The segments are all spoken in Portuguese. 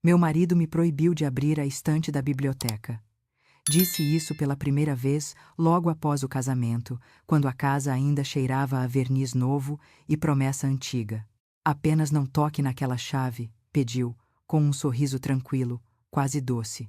Meu marido me proibiu de abrir a estante da biblioteca. Disse isso pela primeira vez logo após o casamento, quando a casa ainda cheirava a verniz novo e promessa antiga. Apenas não toque naquela chave, pediu, com um sorriso tranquilo, quase doce.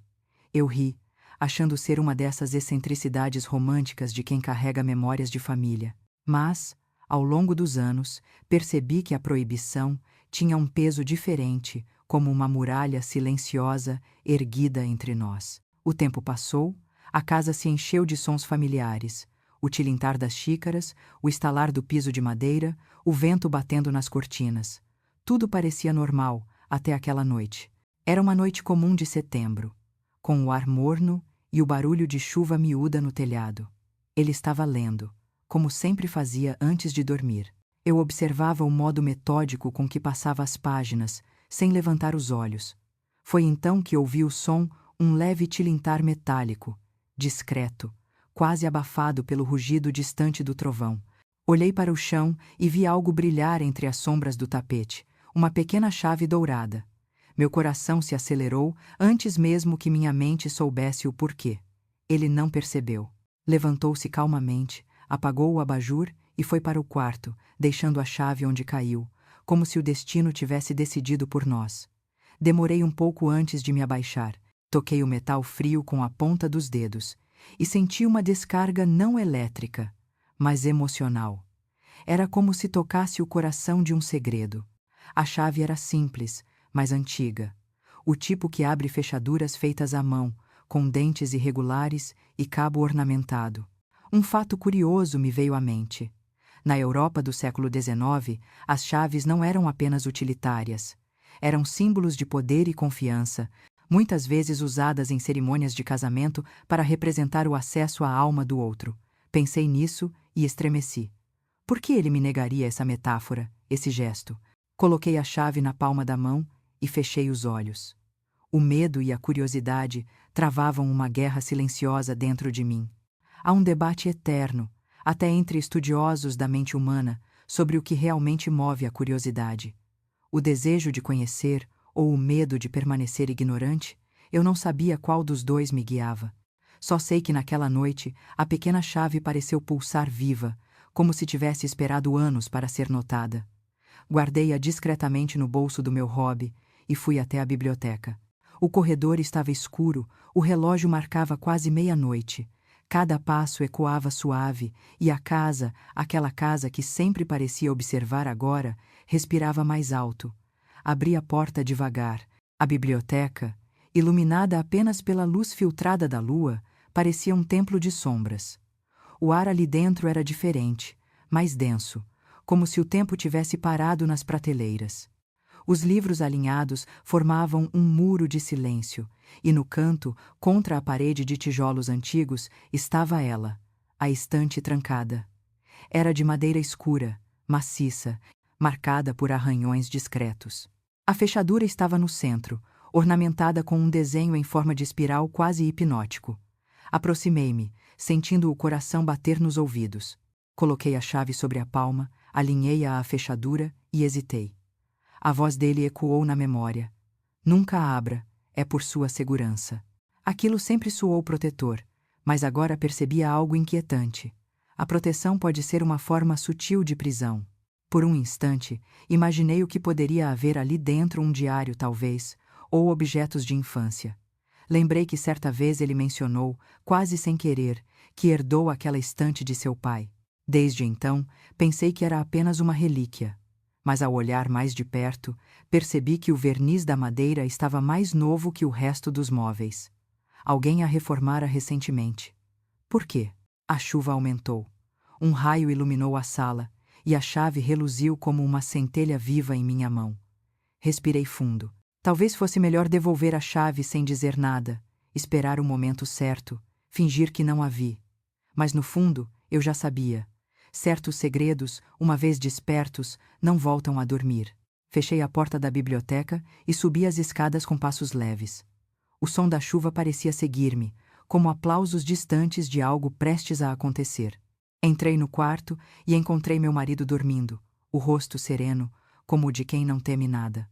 Eu ri, achando ser uma dessas excentricidades românticas de quem carrega memórias de família. Mas, ao longo dos anos, percebi que a proibição tinha um peso diferente, como uma muralha silenciosa erguida entre nós. O tempo passou, a casa se encheu de sons familiares, o tilintar das xícaras, o estalar do piso de madeira, o vento batendo nas cortinas. Tudo parecia normal, até aquela noite. Era uma noite comum de setembro, com o ar morno e o barulho de chuva miúda no telhado. Ele estava lendo, como sempre fazia antes de dormir. Eu observava o modo metódico com que passava as páginas, sem levantar os olhos. Foi então que ouvi o som, um leve tilintar metálico, discreto, quase abafado pelo rugido distante do trovão. Olhei para o chão e vi algo brilhar entre as sombras do tapete, uma pequena chave dourada. Meu coração se acelerou antes mesmo que minha mente soubesse o porquê. Ele não percebeu. Levantou-se calmamente, apagou o abajur e foi para o quarto, deixando a chave onde caiu, como se o destino tivesse decidido por nós. Demorei um pouco antes de me abaixar. Toquei o metal frio com a ponta dos dedos e senti uma descarga não elétrica, mas emocional. Era como se tocasse o coração de um segredo. A chave era simples, mas antiga. O tipo que abre fechaduras feitas à mão, com dentes irregulares e cabo ornamentado. Um fato curioso me veio à mente. Na Europa do século XIX, as chaves não eram apenas utilitárias. Eram símbolos de poder e confiança, muitas vezes usadas em cerimônias de casamento para representar o acesso à alma do outro. Pensei nisso e estremeci. Por que ele me negaria essa metáfora, esse gesto? Coloquei a chave na palma da mão e fechei os olhos. O medo e a curiosidade travavam uma guerra silenciosa dentro de mim. Há um debate eterno, até entre estudiosos da mente humana, sobre o que realmente move a curiosidade. O desejo de conhecer ou o medo de permanecer ignorante? Eu não sabia qual dos dois me guiava. Só sei que naquela noite a pequena chave pareceu pulsar viva, como se tivesse esperado anos para ser notada. Guardei-a discretamente no bolso do meu hobby e fui até a biblioteca. O corredor estava escuro, o relógio marcava quase meia-noite. Cada passo ecoava suave e a casa, aquela casa que sempre parecia observar agora, respirava mais alto. Abri a porta devagar. A biblioteca, iluminada apenas pela luz filtrada da lua, parecia um templo de sombras. O ar ali dentro era diferente, mais denso, como se o tempo tivesse parado nas prateleiras. Os livros alinhados formavam um muro de silêncio, e no canto, contra a parede de tijolos antigos, estava ela, a estante trancada. Era de madeira escura, maciça, marcada por arranhões discretos. A fechadura estava no centro, ornamentada com um desenho em forma de espiral quase hipnótico. Aproximei-me, sentindo o coração bater nos ouvidos. Coloquei a chave sobre a palma, alinhei-a à fechadura e hesitei. A voz dele ecoou na memória. Nunca abra, é por sua segurança. Aquilo sempre soou protetor, mas agora percebia algo inquietante. A proteção pode ser uma forma sutil de prisão. Por um instante, imaginei o que poderia haver ali dentro, um diário talvez, ou objetos de infância. Lembrei que certa vez ele mencionou, quase sem querer, que herdou aquela estante de seu pai. Desde então, pensei que era apenas uma relíquia. Mas ao olhar mais de perto, percebi que o verniz da madeira estava mais novo que o resto dos móveis. Alguém a reformara recentemente. Por quê? A chuva aumentou. Um raio iluminou a sala, e a chave reluziu como uma centelha viva em minha mão. Respirei fundo. Talvez fosse melhor devolver a chave sem dizer nada, esperar o momento certo, fingir que não a vi. Mas no fundo, eu já sabia. Certos segredos, uma vez despertos, não voltam a dormir. Fechei a porta da biblioteca e subi as escadas com passos leves. O som da chuva parecia seguir-me, como aplausos distantes de algo prestes a acontecer. Entrei no quarto e encontrei meu marido dormindo, o rosto sereno, como o de quem não teme nada.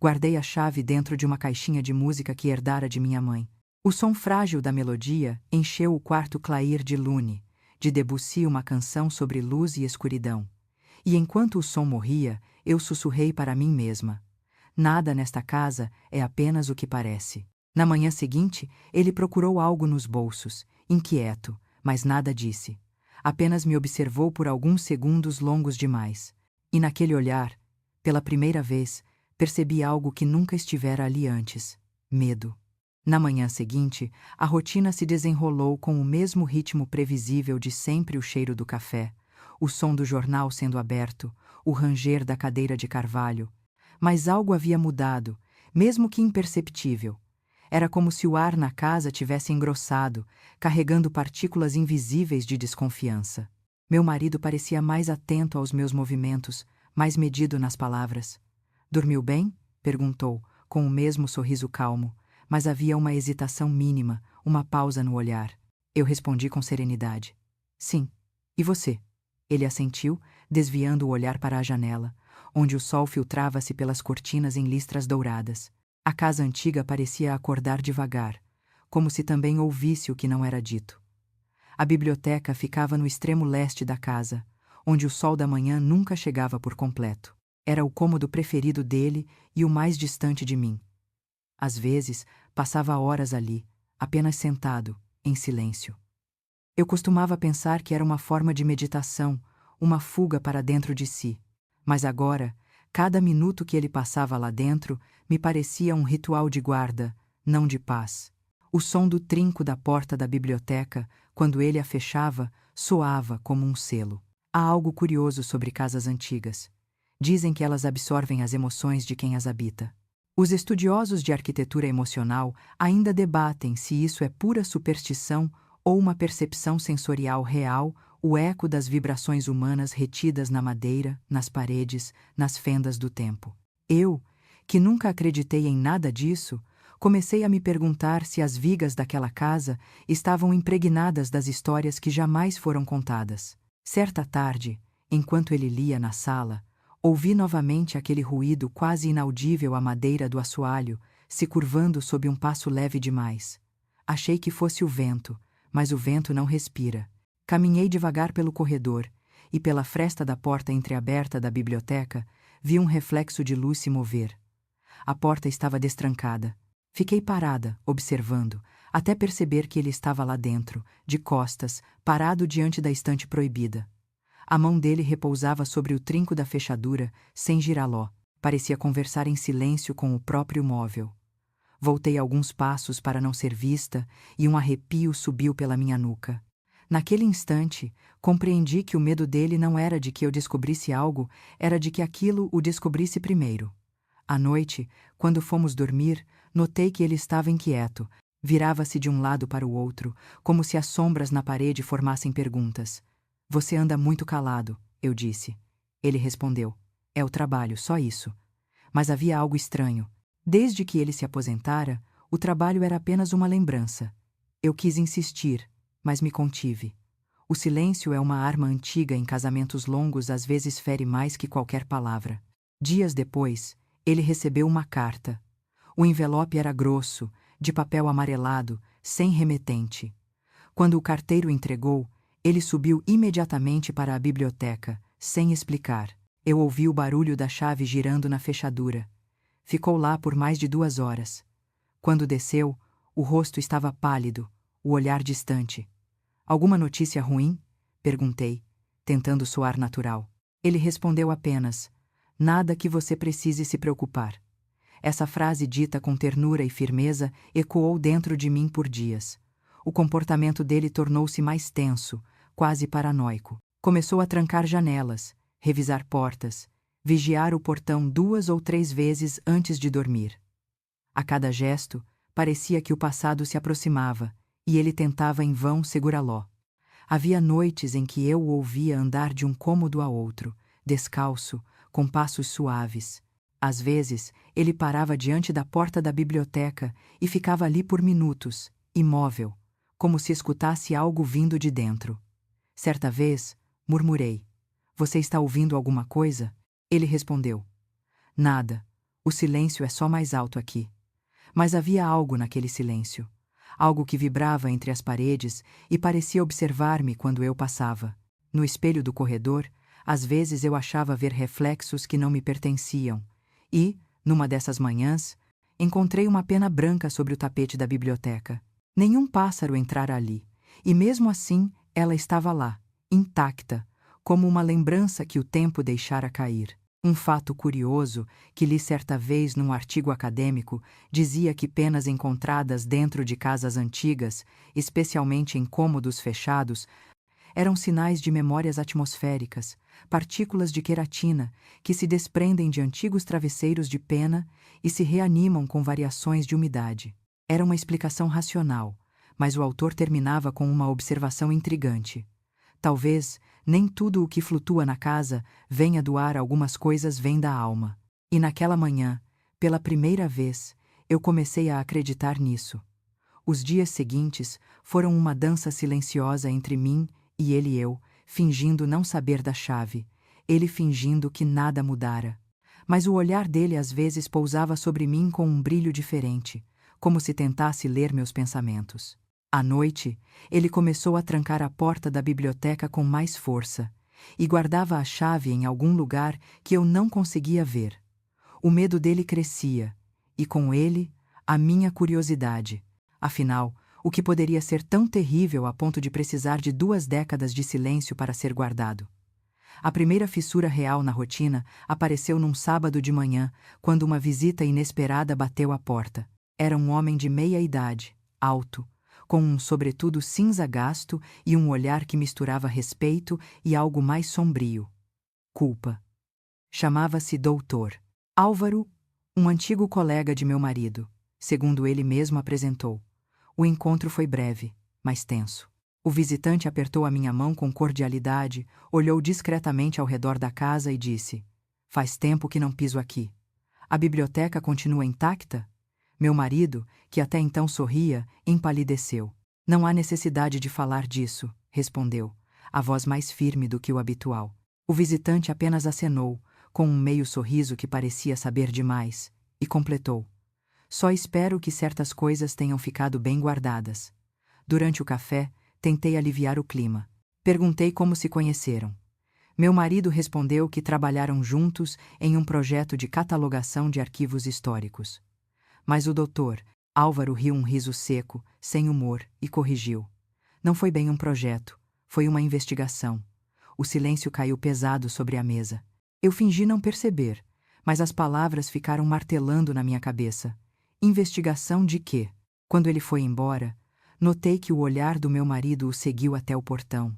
Guardei a chave dentro de uma caixinha de música que herdara de minha mãe. O som frágil da melodia encheu o quarto clair de Lune, de Debussy, uma canção sobre luz e escuridão. E enquanto o som morria, eu sussurrei para mim mesma: nada nesta casa é apenas o que parece. Na manhã seguinte, ele procurou algo nos bolsos, inquieto, mas nada disse. Apenas me observou por alguns segundos longos demais. E naquele olhar, pela primeira vez, percebi algo que nunca estivera ali antes: medo. Na manhã seguinte, a rotina se desenrolou com o mesmo ritmo previsível de sempre: o cheiro do café, o som do jornal sendo aberto, o ranger da cadeira de carvalho. Mas algo havia mudado, mesmo que imperceptível. Era como se o ar na casa tivesse engrossado, carregando partículas invisíveis de desconfiança. Meu marido parecia mais atento aos meus movimentos, mais medido nas palavras. "Dormiu bem?" perguntou, com o mesmo sorriso calmo, mas havia uma hesitação mínima, uma pausa no olhar. Eu respondi com serenidade: "Sim. E você?" Ele assentiu, desviando o olhar para a janela, onde o sol filtrava-se pelas cortinas em listras douradas. A casa antiga parecia acordar devagar, como se também ouvisse o que não era dito. A biblioteca ficava no extremo leste da casa, onde o sol da manhã nunca chegava por completo. Era o cômodo preferido dele e o mais distante de mim. Às vezes, passava horas ali, apenas sentado, em silêncio. Eu costumava pensar que era uma forma de meditação, uma fuga para dentro de si. Mas agora, cada minuto que ele passava lá dentro me parecia um ritual de guarda, não de paz. O som do trinco da porta da biblioteca, quando ele a fechava, soava como um selo. Há algo curioso sobre casas antigas. Dizem que elas absorvem as emoções de quem as habita. Os estudiosos de arquitetura emocional ainda debatem se isso é pura superstição ou uma percepção sensorial real, o eco das vibrações humanas retidas na madeira, nas paredes, nas fendas do tempo. Eu, que nunca acreditei em nada disso, comecei a me perguntar se as vigas daquela casa estavam impregnadas das histórias que jamais foram contadas. Certa tarde, enquanto ele lia na sala, ouvi novamente aquele ruído quase inaudível, à madeira do assoalho, se curvando sob um passo leve demais. Achei que fosse o vento, mas o vento não respira. Caminhei devagar pelo corredor, e pela fresta da porta entreaberta da biblioteca, vi um reflexo de luz se mover. A porta estava destrancada. Fiquei parada, observando, até perceber que ele estava lá dentro, de costas, parado diante da estante proibida. A mão dele repousava sobre o trinco da fechadura, sem girá-lo. Parecia conversar em silêncio com o próprio móvel. Voltei alguns passos para não ser vista, e um arrepio subiu pela minha nuca. Naquele instante, compreendi que o medo dele não era de que eu descobrisse algo, era de que aquilo o descobrisse primeiro. À noite, quando fomos dormir, notei que ele estava inquieto. Virava-se de um lado para o outro, como se as sombras na parede formassem perguntas. "Você anda muito calado", eu disse. Ele respondeu: "É o trabalho, só isso." Mas havia algo estranho. Desde que ele se aposentara, o trabalho era apenas uma lembrança. Eu quis insistir, mas me contive. O silêncio é uma arma antiga em casamentos longos, às vezes fere mais que qualquer palavra. Dias depois, ele recebeu uma carta. O envelope era grosso, de papel amarelado, sem remetente. Quando o carteiro entregou, ele subiu imediatamente para a biblioteca, sem explicar. Eu ouvi o barulho da chave girando na fechadura. Ficou lá por mais de 2 horas. Quando desceu, o rosto estava pálido, o olhar distante. "Alguma notícia ruim?" perguntei, tentando soar natural. Ele respondeu apenas: "Nada que você precise se preocupar." Essa frase, dita com ternura e firmeza, ecoou dentro de mim por dias. O comportamento dele tornou-se mais tenso, quase paranoico. Começou a trancar janelas, revisar portas, vigiar o portão 2 ou 3 vezes antes de dormir. A cada gesto, parecia que o passado se aproximava, e ele tentava em vão segurá-lo. Havia noites em que eu o ouvia andar de um cômodo a outro, descalço, com passos suaves. Às vezes, ele parava diante da porta da biblioteca e ficava ali por minutos, imóvel, como se escutasse algo vindo de dentro. Certa vez, murmurei: "Você está ouvindo alguma coisa?" Ele respondeu: "Nada. O silêncio é só mais alto aqui. Mas havia algo naquele silêncio. Algo que vibrava entre as paredes e parecia observar-me quando eu passava. No espelho do corredor, às vezes eu achava ver reflexos que não me pertenciam. E, numa dessas manhãs, encontrei uma pena branca sobre o tapete da biblioteca. Nenhum pássaro entrara ali, e mesmo assim ela estava lá, intacta, como uma lembrança que o tempo deixara cair. Um fato curioso, que li certa vez num artigo acadêmico, dizia que penas encontradas dentro de casas antigas, especialmente em cômodos fechados, eram sinais de memórias atmosféricas, partículas de queratina, que se desprendem de antigos travesseiros de pena e se reanimam com variações de umidade. Era uma explicação racional, mas o autor terminava com uma observação intrigante. Talvez nem tudo o que flutua na casa venha do ar, algumas coisas vêm da alma. E naquela manhã, pela primeira vez, eu comecei a acreditar nisso. Os dias seguintes foram uma dança silenciosa entre mim e ele eu, fingindo não saber da chave, ele fingindo que nada mudara. Mas o olhar dele às vezes pousava sobre mim com um brilho diferente, como se tentasse ler meus pensamentos. À noite, ele começou a trancar a porta da biblioteca com mais força, e guardava a chave em algum lugar que eu não conseguia ver. O medo dele crescia, e com ele, a minha curiosidade. Afinal, o que poderia ser tão terrível a ponto de precisar de 2 décadas de silêncio para ser guardado? A primeira fissura real na rotina apareceu num sábado de manhã, quando uma visita inesperada bateu à porta. Era um homem de meia idade, alto, com um sobretudo cinza gasto e um olhar que misturava respeito e algo mais sombrio. Culpa. Chamava-se Doutor Álvaro, um antigo colega de meu marido, segundo ele mesmo apresentou. O encontro foi breve, mas tenso. O visitante apertou a minha mão com cordialidade, olhou discretamente ao redor da casa e disse: "Faz tempo que não piso aqui. A biblioteca continua intacta?" Meu marido, que até então sorria, empalideceu. "Não há necessidade de falar disso", respondeu, a voz mais firme do que o habitual. O visitante apenas acenou, com um meio sorriso que parecia saber demais, e completou: "Só espero que certas coisas tenham ficado bem guardadas." Durante o café, tentei aliviar o clima. Perguntei como se conheceram. Meu marido respondeu que trabalharam juntos em um projeto de catalogação de arquivos históricos. Mas o doutor Álvaro riu um riso seco, sem humor, e corrigiu: "Não foi bem um projeto, foi uma investigação." O silêncio caiu pesado sobre a mesa. Eu fingi não perceber, mas as palavras ficaram martelando na minha cabeça. Investigação de quê? Quando ele foi embora, notei que o olhar do meu marido o seguiu até o portão,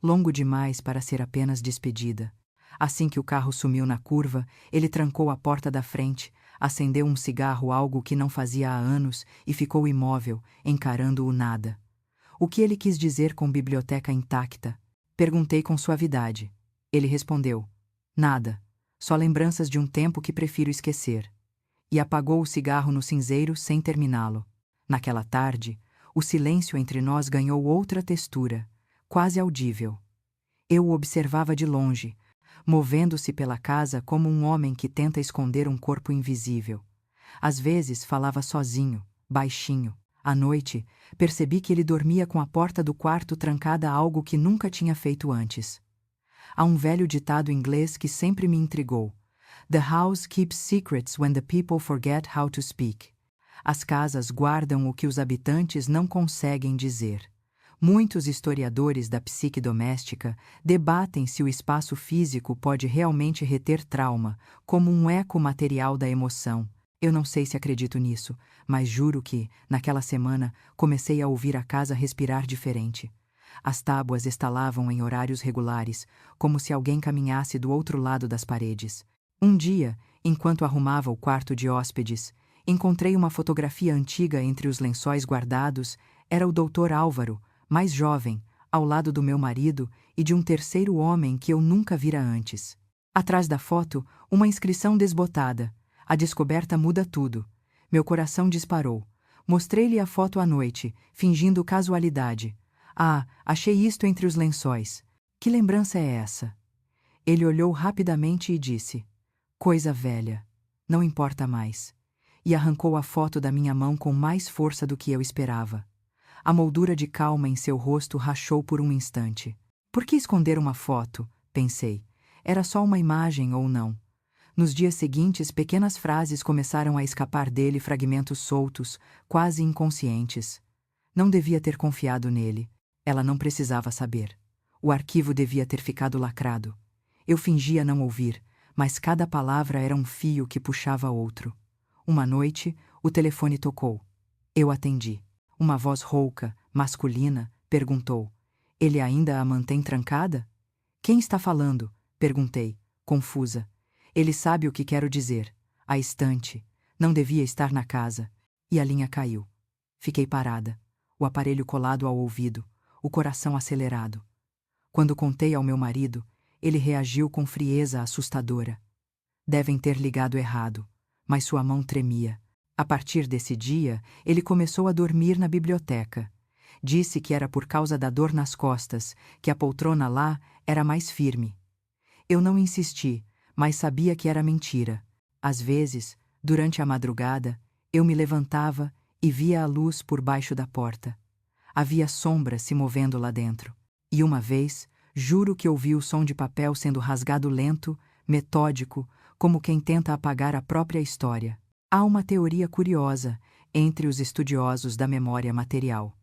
longo demais para ser apenas despedida. Assim que o carro sumiu na curva, ele trancou a porta da frente, acendeu um cigarro, algo que não fazia há anos, e ficou imóvel, encarando o nada. "O que ele quis dizer com biblioteca intacta?" Perguntei com suavidade. Ele respondeu: "Nada, só lembranças de um tempo que prefiro esquecer." E apagou o cigarro no cinzeiro sem terminá-lo. Naquela tarde, o silêncio entre nós ganhou outra textura, quase audível. Eu o observava de longe, movendo-se pela casa como um homem que tenta esconder um corpo invisível. Às vezes falava sozinho, baixinho. À noite, percebi que ele dormia com a porta do quarto trancada, algo que nunca tinha feito antes. Há um velho ditado inglês que sempre me intrigou: "The house keeps secrets when the people forget how to speak." As casas guardam o que os habitantes não conseguem dizer. Muitos historiadores da psique doméstica debatem se o espaço físico pode realmente reter trauma, como um eco material da emoção. Eu não sei se acredito nisso, mas juro que, naquela semana, comecei a ouvir a casa respirar diferente. As tábuas estalavam em horários regulares, como se alguém caminhasse do outro lado das paredes. Um dia, enquanto arrumava o quarto de hóspedes, encontrei uma fotografia antiga entre os lençóis guardados. Era o Dr. Álvaro, mais jovem, ao lado do meu marido e de um terceiro homem que eu nunca vira antes. Atrás da foto, uma inscrição desbotada: "A descoberta muda tudo." Meu coração disparou. Mostrei-lhe a foto à noite, fingindo casualidade. "Ah, achei isto entre os lençóis. Que lembrança é essa?" Ele olhou rapidamente e disse: "Coisa velha." Não importa mais. E arrancou a foto da minha mão com mais força do que eu esperava. A moldura de calma em seu rosto rachou por um instante. Por que esconder uma foto? Pensei. Era só uma imagem ou não? Nos dias seguintes, pequenas frases começaram a escapar dele, fragmentos soltos, quase inconscientes. Não devia ter confiado nele. Ela não precisava saber. O arquivo devia ter ficado lacrado. Eu fingia não ouvir, mas cada palavra era um fio que puxava outro. Uma noite, o telefone tocou. Eu atendi. Uma voz rouca, masculina, perguntou: "Ele ainda a mantém trancada?" "Quem está falando?" perguntei, confusa. Ele sabe o que quero dizer. A estante. Não devia estar na casa. E a linha caiu. Fiquei parada, o aparelho colado ao ouvido, o coração acelerado. Quando contei ao meu marido, ele reagiu com frieza assustadora. Devem ter ligado errado, mas sua mão tremia. A partir desse dia, ele começou a dormir na biblioteca. Disse que era por causa da dor nas costas, que a poltrona lá era mais firme. Eu não insisti, mas sabia que era mentira. Às vezes, durante a madrugada, eu me levantava e via a luz por baixo da porta. Havia sombras se movendo lá dentro. E uma vez, juro que ouvi o som de papel sendo rasgado lento, metódico, como quem tenta apagar a própria história. Há uma teoria curiosa entre os estudiosos da memória material.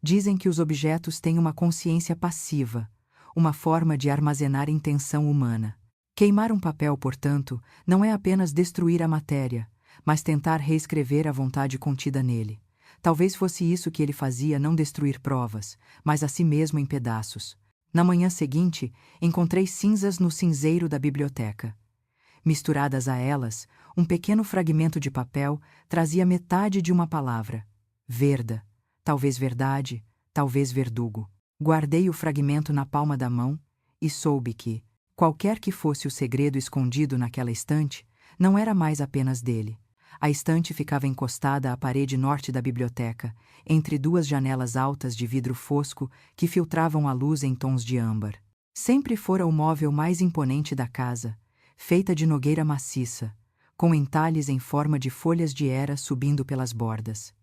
Dizem que os objetos têm uma consciência passiva, uma forma de armazenar intenção humana. Queimar um papel, portanto, não é apenas destruir a matéria, mas tentar reescrever a vontade contida nele. Talvez fosse isso que ele fazia, não destruir provas, mas a si mesmo em pedaços. Na manhã seguinte, encontrei cinzas no cinzeiro da biblioteca. Misturadas a elas, um pequeno fragmento de papel trazia metade de uma palavra. Verda. Talvez verdade, talvez verdugo. Guardei o fragmento na palma da mão e soube que, qualquer que fosse o segredo escondido naquela estante, não era mais apenas dele. A estante ficava encostada à parede norte da biblioteca, entre duas janelas altas de vidro fosco que filtravam a luz em tons de âmbar. Sempre fora o móvel mais imponente da casa, feita de nogueira maciça, com entalhes em forma de folhas de era subindo pelas bordas.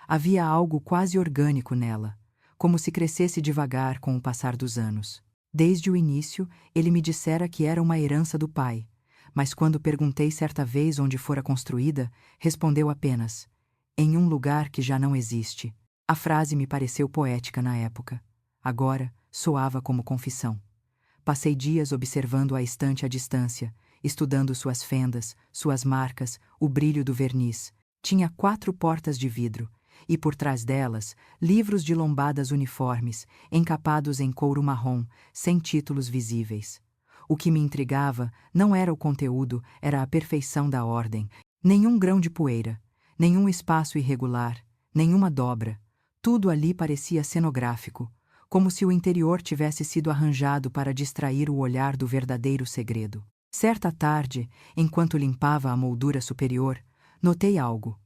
Havia algo quase orgânico nela, como se crescesse devagar com o passar dos anos. Desde o início, ele me dissera que era uma herança do pai, mas quando perguntei certa vez onde fora construída, respondeu apenas: "Em um lugar que já não existe." A frase me pareceu poética na época. Agora, soava como confissão. Passei dias observando a estante à distância, estudando suas fendas, suas marcas, o brilho do verniz. Tinha 4 portas de vidro, e por trás delas, livros de lombadas uniformes, encapados em couro marrom, sem títulos visíveis. O que me intrigava não era o conteúdo, era a perfeição da ordem. Nenhum grão de poeira, nenhum espaço irregular, nenhuma dobra. Tudo ali parecia cenográfico, como se o interior tivesse sido arranjado para distrair o olhar do verdadeiro segredo. Certa tarde, enquanto limpava a moldura superior, notei algo.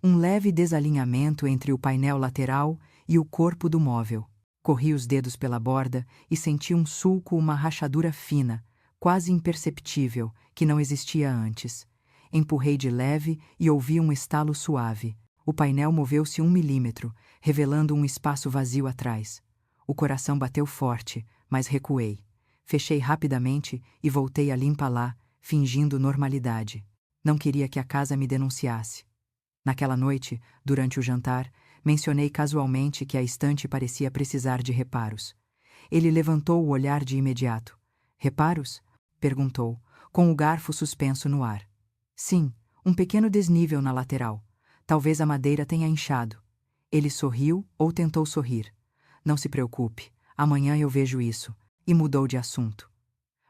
Um leve desalinhamento entre o painel lateral e o corpo do móvel. Corri os dedos pela borda e senti um sulco, uma rachadura fina, quase imperceptível, que não existia antes. Empurrei de leve e ouvi um estalo suave. O painel moveu-se 1 milímetro, revelando um espaço vazio atrás. O coração bateu forte, mas recuei. Fechei rapidamente e voltei a limpa lá, fingindo normalidade. Não queria que a casa me denunciasse. Naquela noite, durante o jantar, mencionei casualmente que a estante parecia precisar de reparos. Ele levantou o olhar de imediato. "Reparos?" perguntou, com o garfo suspenso no ar. "Sim, um pequeno desnível na lateral. Talvez a madeira tenha inchado." Ele sorriu ou tentou sorrir. "Não se preocupe, amanhã eu vejo isso." E mudou de assunto.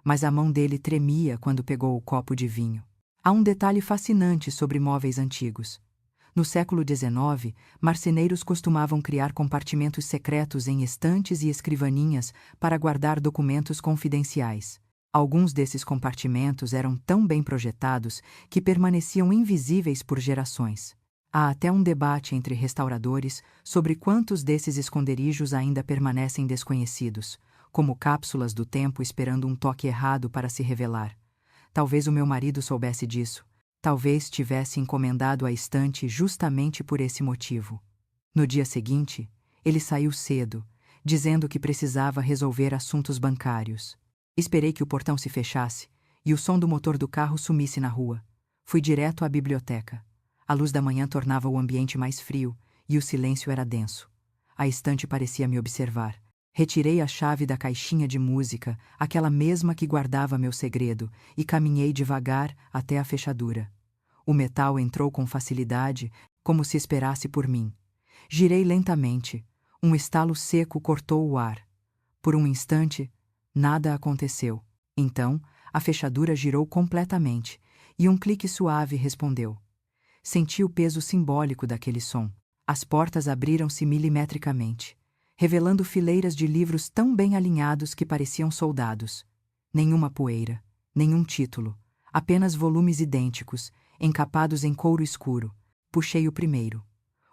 Mas a mão dele tremia quando pegou o copo de vinho. Há um detalhe fascinante sobre móveis antigos. No século XIX, marceneiros costumavam criar compartimentos secretos em estantes e escrivaninhas para guardar documentos confidenciais. Alguns desses compartimentos eram tão bem projetados que permaneciam invisíveis por gerações. Há até um debate entre restauradores sobre quantos desses esconderijos ainda permanecem desconhecidos, como cápsulas do tempo esperando um toque errado para se revelar. Talvez o meu marido soubesse disso. Talvez tivesse encomendado a estante justamente por esse motivo. No dia seguinte, ele saiu cedo, dizendo que precisava resolver assuntos bancários. Esperei que o portão se fechasse e o som do motor do carro sumisse na rua. Fui direto à biblioteca. A luz da manhã tornava o ambiente mais frio e o silêncio era denso. A estante parecia me observar. Retirei a chave da caixinha de música, aquela mesma que guardava meu segredo, e caminhei devagar até a fechadura. O metal entrou com facilidade, como se esperasse por mim. Girei lentamente. Um estalo seco cortou o ar. Por um instante, nada aconteceu. Então, a fechadura girou completamente, e um clique suave respondeu. Senti o peso simbólico daquele som. As portas abriram-se milimetricamente, revelando fileiras de livros tão bem alinhados que pareciam soldados. Nenhuma poeira, nenhum título, apenas volumes idênticos, encapados em couro escuro. Puxei o primeiro.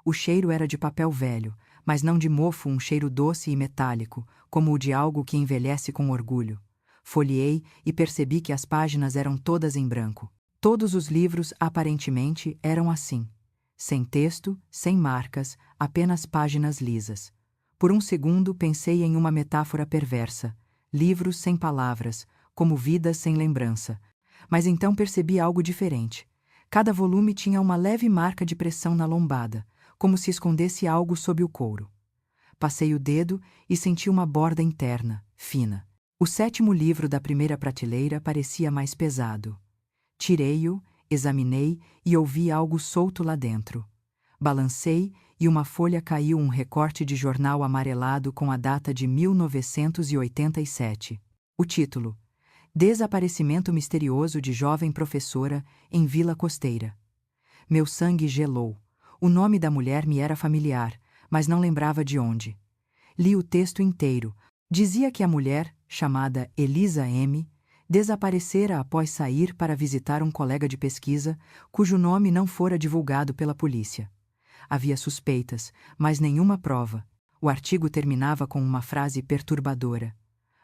O cheiro era de papel velho, mas não de mofo, um cheiro doce e metálico, como o de algo que envelhece com orgulho. Folheei e percebi que as páginas eram todas em branco. Todos os livros, aparentemente, eram assim. Sem texto, sem marcas, apenas páginas lisas. Por um segundo pensei em uma metáfora perversa. Livros sem palavras, como vidas sem lembrança. Mas então percebi algo diferente. Cada volume tinha uma leve marca de pressão na lombada, como se escondesse algo sob o couro. Passei o dedo e senti uma borda interna, fina. O sétimo livro da primeira prateleira parecia mais pesado. Tirei-o, examinei e ouvi algo solto lá dentro. Balancei e uma folha caiu, um recorte de jornal amarelado com a data de 1987. O título: Desaparecimento misterioso de jovem professora em Vila Costeira. Meu sangue gelou. O nome da mulher me era familiar, mas não lembrava de onde. Li o texto inteiro. Dizia que a mulher, chamada Elisa M., desaparecera após sair para visitar um colega de pesquisa, cujo nome não fora divulgado pela polícia. Havia suspeitas, mas nenhuma prova. O artigo terminava com uma frase perturbadora.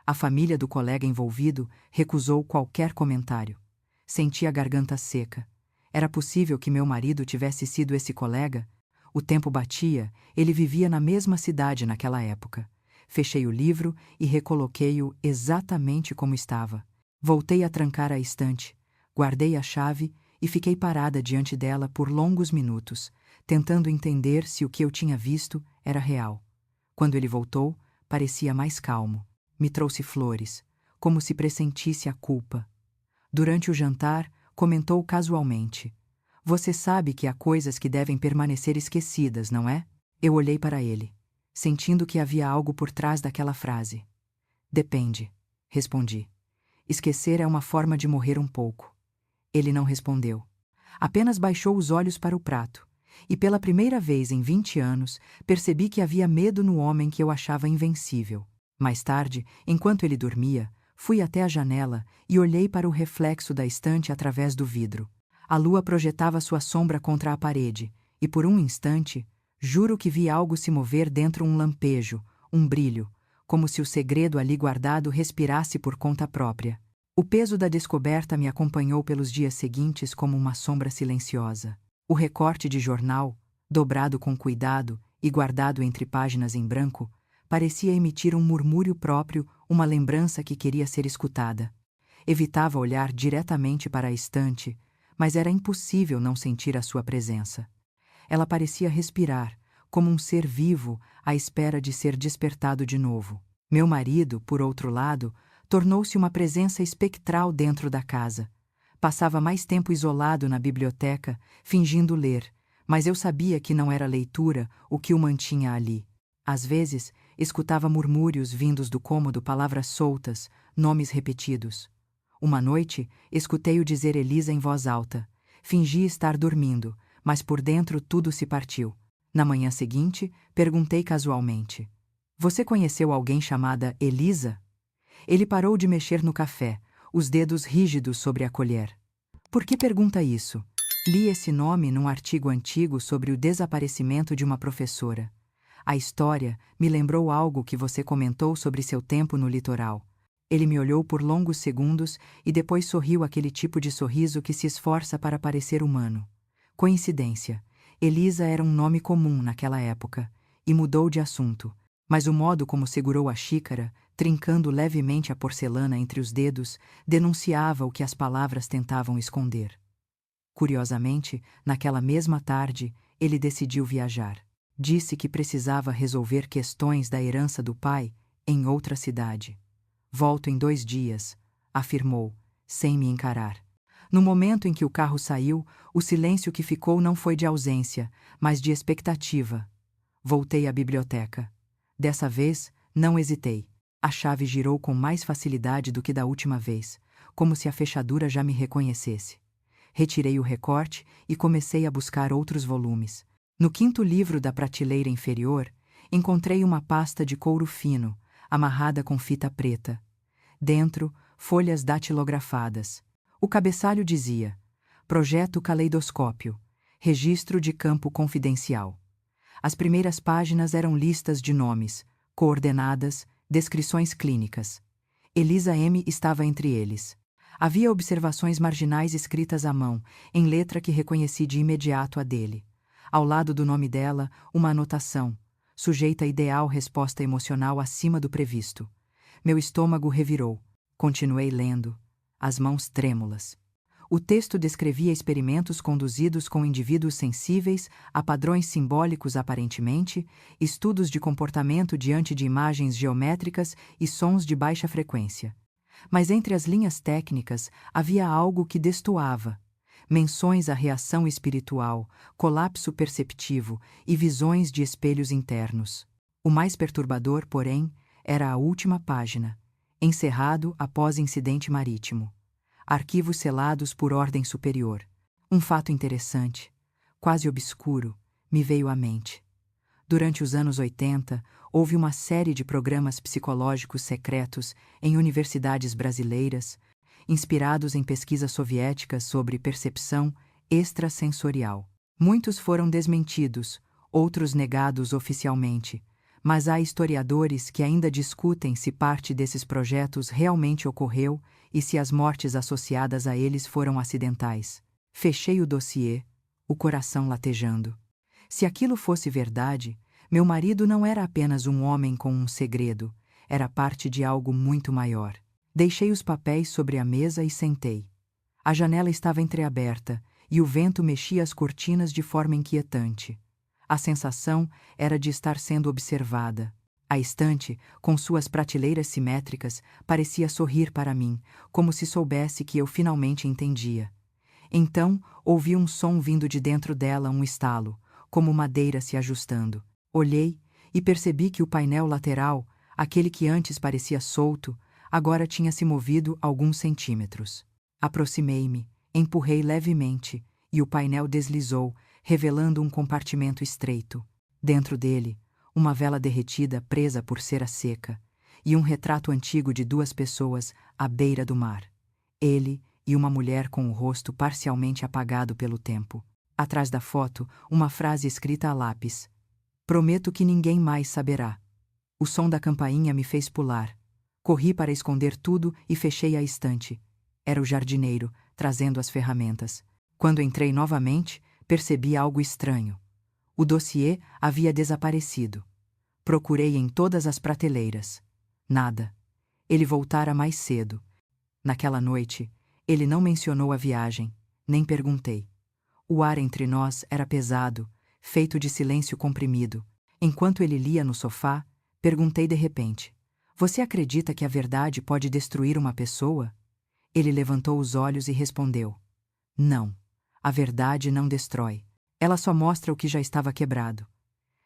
A família do colega envolvido recusou qualquer comentário. Senti a garganta seca. Era possível que meu marido tivesse sido esse colega? O tempo batia, ele vivia na mesma cidade naquela época. Fechei o livro e recoloquei-o exatamente como estava. Voltei a trancar a estante, guardei a chave e fiquei parada diante dela por longos minutos, tentando entender se o que eu tinha visto era real. Quando ele voltou, parecia mais calmo. Me trouxe flores, como se pressentisse a culpa. Durante o jantar, comentou casualmente: "Você sabe que há coisas que devem permanecer esquecidas, não é?" Eu olhei para ele, sentindo que havia algo por trás daquela frase. "Depende", respondi. "Esquecer é uma forma de morrer um pouco." Ele não respondeu. Apenas baixou os olhos para o prato, e pela primeira vez em 20 anos percebi que havia medo no homem que eu achava invencível. Mais tarde, enquanto ele dormia, fui até a janela e olhei para o reflexo da estante através do vidro. A lua projetava sua sombra contra a parede, e por um instante, juro que vi algo se mover dentro, um lampejo, um brilho, como se o segredo ali guardado respirasse por conta própria. O peso da descoberta me acompanhou pelos dias seguintes como uma sombra silenciosa. O recorte de jornal, dobrado com cuidado e guardado entre páginas em branco, parecia emitir um murmúrio próprio, uma lembrança que queria ser escutada. Evitava olhar diretamente para a estante, mas era impossível não sentir a sua presença. Ela parecia respirar, como um ser vivo à espera de ser despertado de novo. Meu marido, por outro lado, tornou-se uma presença espectral dentro da casa. Passava mais tempo isolado na biblioteca, fingindo ler, mas eu sabia que não era leitura o que o mantinha ali. Às vezes, escutava murmúrios vindos do cômodo, palavras soltas, nomes repetidos. Uma noite, escutei-o dizer Elisa em voz alta. Fingi estar dormindo, mas por dentro tudo se partiu. Na manhã seguinte, perguntei casualmente: "Você conheceu alguém chamada Elisa?" Ele parou de mexer no café, os dedos rígidos sobre a colher. "Por que pergunta isso?" Li esse nome num artigo antigo sobre o desaparecimento de uma professora. A história me lembrou algo que você comentou sobre seu tempo no litoral. Ele me olhou por longos segundos e depois sorriu aquele tipo de sorriso que se esforça para parecer humano. Coincidência. Elisa era um nome comum naquela época, e mudou de assunto, mas o modo como segurou a xícara, trincando levemente a porcelana entre os dedos, denunciava o que as palavras tentavam esconder. Curiosamente, naquela mesma tarde, ele decidiu viajar. Disse que precisava resolver questões da herança do pai em outra cidade. Volto em 2 dias, afirmou, sem me encarar. No momento em que o carro saiu, o silêncio que ficou não foi de ausência, mas de expectativa. Voltei à biblioteca. Dessa vez, não hesitei. A chave girou com mais facilidade do que da última vez, como se a fechadura já me reconhecesse. Retirei o recorte e comecei a buscar outros volumes. No 5º livro da prateleira inferior, encontrei uma pasta de couro fino, amarrada com fita preta. Dentro, folhas datilografadas. O cabeçalho dizia: Projeto Caleidoscópio, registro de campo confidencial. As primeiras páginas eram listas de nomes, coordenadas, descrições clínicas. Elisa M. estava entre eles. Havia observações marginais escritas à mão, em letra que reconheci de imediato a dele. Ao lado do nome dela, uma anotação: sujeita ideal resposta emocional acima do previsto. Meu estômago revirou. Continuei lendo, as mãos trêmulas. O texto descrevia experimentos conduzidos com indivíduos sensíveis a padrões simbólicos aparentemente, estudos de comportamento diante de imagens geométricas e sons de baixa frequência. Mas entre as linhas técnicas havia algo que destoava. Menções à reação espiritual, colapso perceptivo e visões de espelhos internos. O mais perturbador, porém, era a última página, encerrado após incidente marítimo. Arquivos selados por ordem superior. Um fato interessante, quase obscuro, me veio à mente. Durante os anos 80, houve uma série de programas psicológicos secretos em universidades brasileiras, inspirados em pesquisas soviéticas sobre percepção extrasensorial. Muitos foram desmentidos, outros negados oficialmente, mas há historiadores que ainda discutem se parte desses projetos realmente ocorreu e se as mortes associadas a eles foram acidentais. Fechei o dossiê, o coração latejando. Se aquilo fosse verdade, meu marido não era apenas um homem com um segredo, era parte de algo muito maior. Deixei os papéis sobre a mesa e sentei. A janela estava entreaberta e o vento mexia as cortinas de forma inquietante. A sensação era de estar sendo observada. A estante, com suas prateleiras simétricas, parecia sorrir para mim, como se soubesse que eu finalmente entendia. Então, ouvi um som vindo de dentro dela, um estalo, como madeira se ajustando. Olhei e percebi que o painel lateral, aquele que antes parecia solto, agora tinha se movido alguns centímetros. Aproximei-me, empurrei levemente, e o painel deslizou, revelando um compartimento estreito. Dentro dele, uma vela derretida presa por cera seca, e um retrato antigo de 2 pessoas à beira do mar. Ele e uma mulher com o rosto parcialmente apagado pelo tempo. Atrás da foto, uma frase escrita a lápis: Prometo que ninguém mais saberá. O som da campainha me fez pular. Corri para esconder tudo e fechei a estante. Era o jardineiro, trazendo as ferramentas. Quando entrei novamente, percebi algo estranho. O dossiê havia desaparecido. Procurei em todas as prateleiras. Nada. Ele voltara mais cedo. Naquela noite, ele não mencionou a viagem, nem perguntei. O ar entre nós era pesado, feito de silêncio comprimido. Enquanto ele lia no sofá, perguntei de repente: Você acredita que a verdade pode destruir uma pessoa? Ele levantou os olhos e respondeu: Não. A verdade não destrói. Ela só mostra o que já estava quebrado.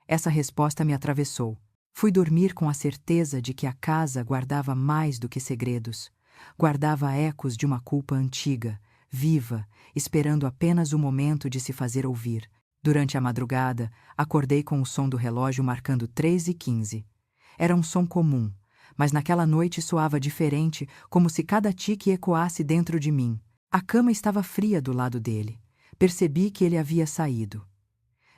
Essa resposta me atravessou. Fui dormir com a certeza de que a casa guardava mais do que segredos. Guardava ecos de uma culpa antiga, viva, esperando apenas o momento de se fazer ouvir. Durante a madrugada, acordei com o som do relógio marcando 3h15. Era um som comum, mas naquela noite soava diferente, como se cada tique ecoasse dentro de mim. A cama estava fria do lado dele. Percebi que ele havia saído.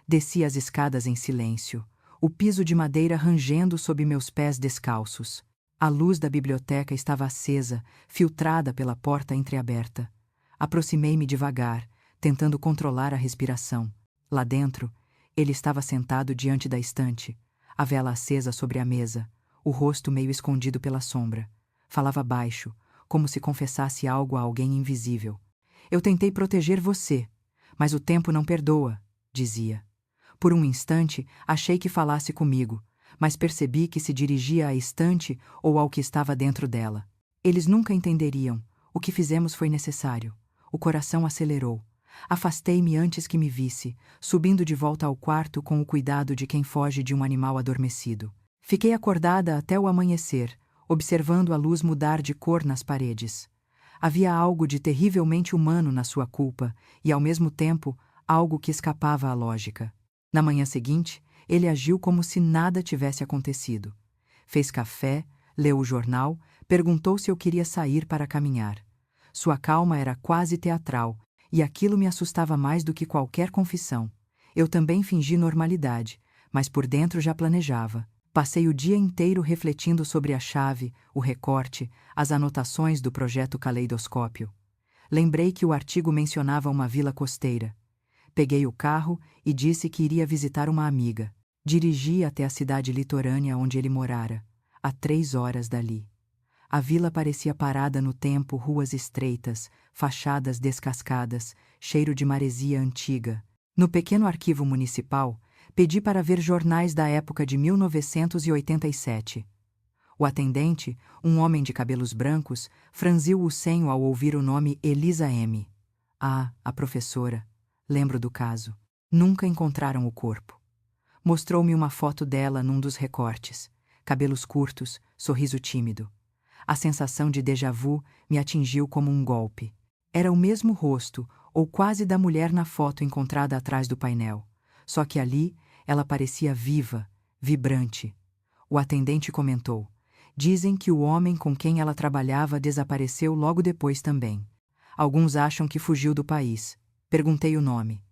Desci as escadas em silêncio, o piso de madeira rangendo sob meus pés descalços. A luz da biblioteca estava acesa, filtrada pela porta entreaberta. Aproximei-me devagar, tentando controlar a respiração. Lá dentro, ele estava sentado diante da estante, a vela acesa sobre a mesa, o rosto meio escondido pela sombra. Falava baixo, como se confessasse algo a alguém invisível. Eu tentei proteger você, mas o tempo não perdoa, dizia. Por um instante, achei que falasse comigo, mas percebi que se dirigia à estante ou ao que estava dentro dela. Eles nunca entenderiam. O que fizemos foi necessário. O coração acelerou. Afastei-me antes que me visse, subindo de volta ao quarto com o cuidado de quem foge de um animal adormecido. Fiquei acordada até o amanhecer, observando a luz mudar de cor nas paredes. Havia algo de terrivelmente humano na sua culpa e, ao mesmo tempo, algo que escapava à lógica. Na manhã seguinte, ele agiu como se nada tivesse acontecido. Fez café, leu o jornal, perguntou se eu queria sair para caminhar. Sua calma era quase teatral, e aquilo me assustava mais do que qualquer confissão. Eu também fingi normalidade, mas por dentro já planejava. Passei o dia inteiro refletindo sobre a chave, o recorte, as anotações do projeto Caleidoscópio. Lembrei que o artigo mencionava uma vila costeira. Peguei o carro e disse que iria visitar uma amiga. Dirigi até a cidade litorânea onde ele morara, a 3 horas dali. A vila parecia parada no tempo, ruas estreitas, fachadas descascadas, cheiro de maresia antiga. No pequeno arquivo municipal, pedi para ver jornais da época de 1987. O atendente, um homem de cabelos brancos, franziu o senho ao ouvir o nome Elisa M. Ah, a professora. Lembro do caso. Nunca encontraram o corpo. Mostrou-me uma foto dela num dos recortes. Cabelos curtos, sorriso tímido. A sensação de déjà vu me atingiu como um golpe. Era o mesmo rosto, ou quase da mulher na foto encontrada atrás do painel. Só que ali, ela parecia viva, vibrante. O atendente comentou: dizem que o homem com quem ela trabalhava desapareceu logo depois também. Alguns acham que fugiu do país. Perguntei o nome.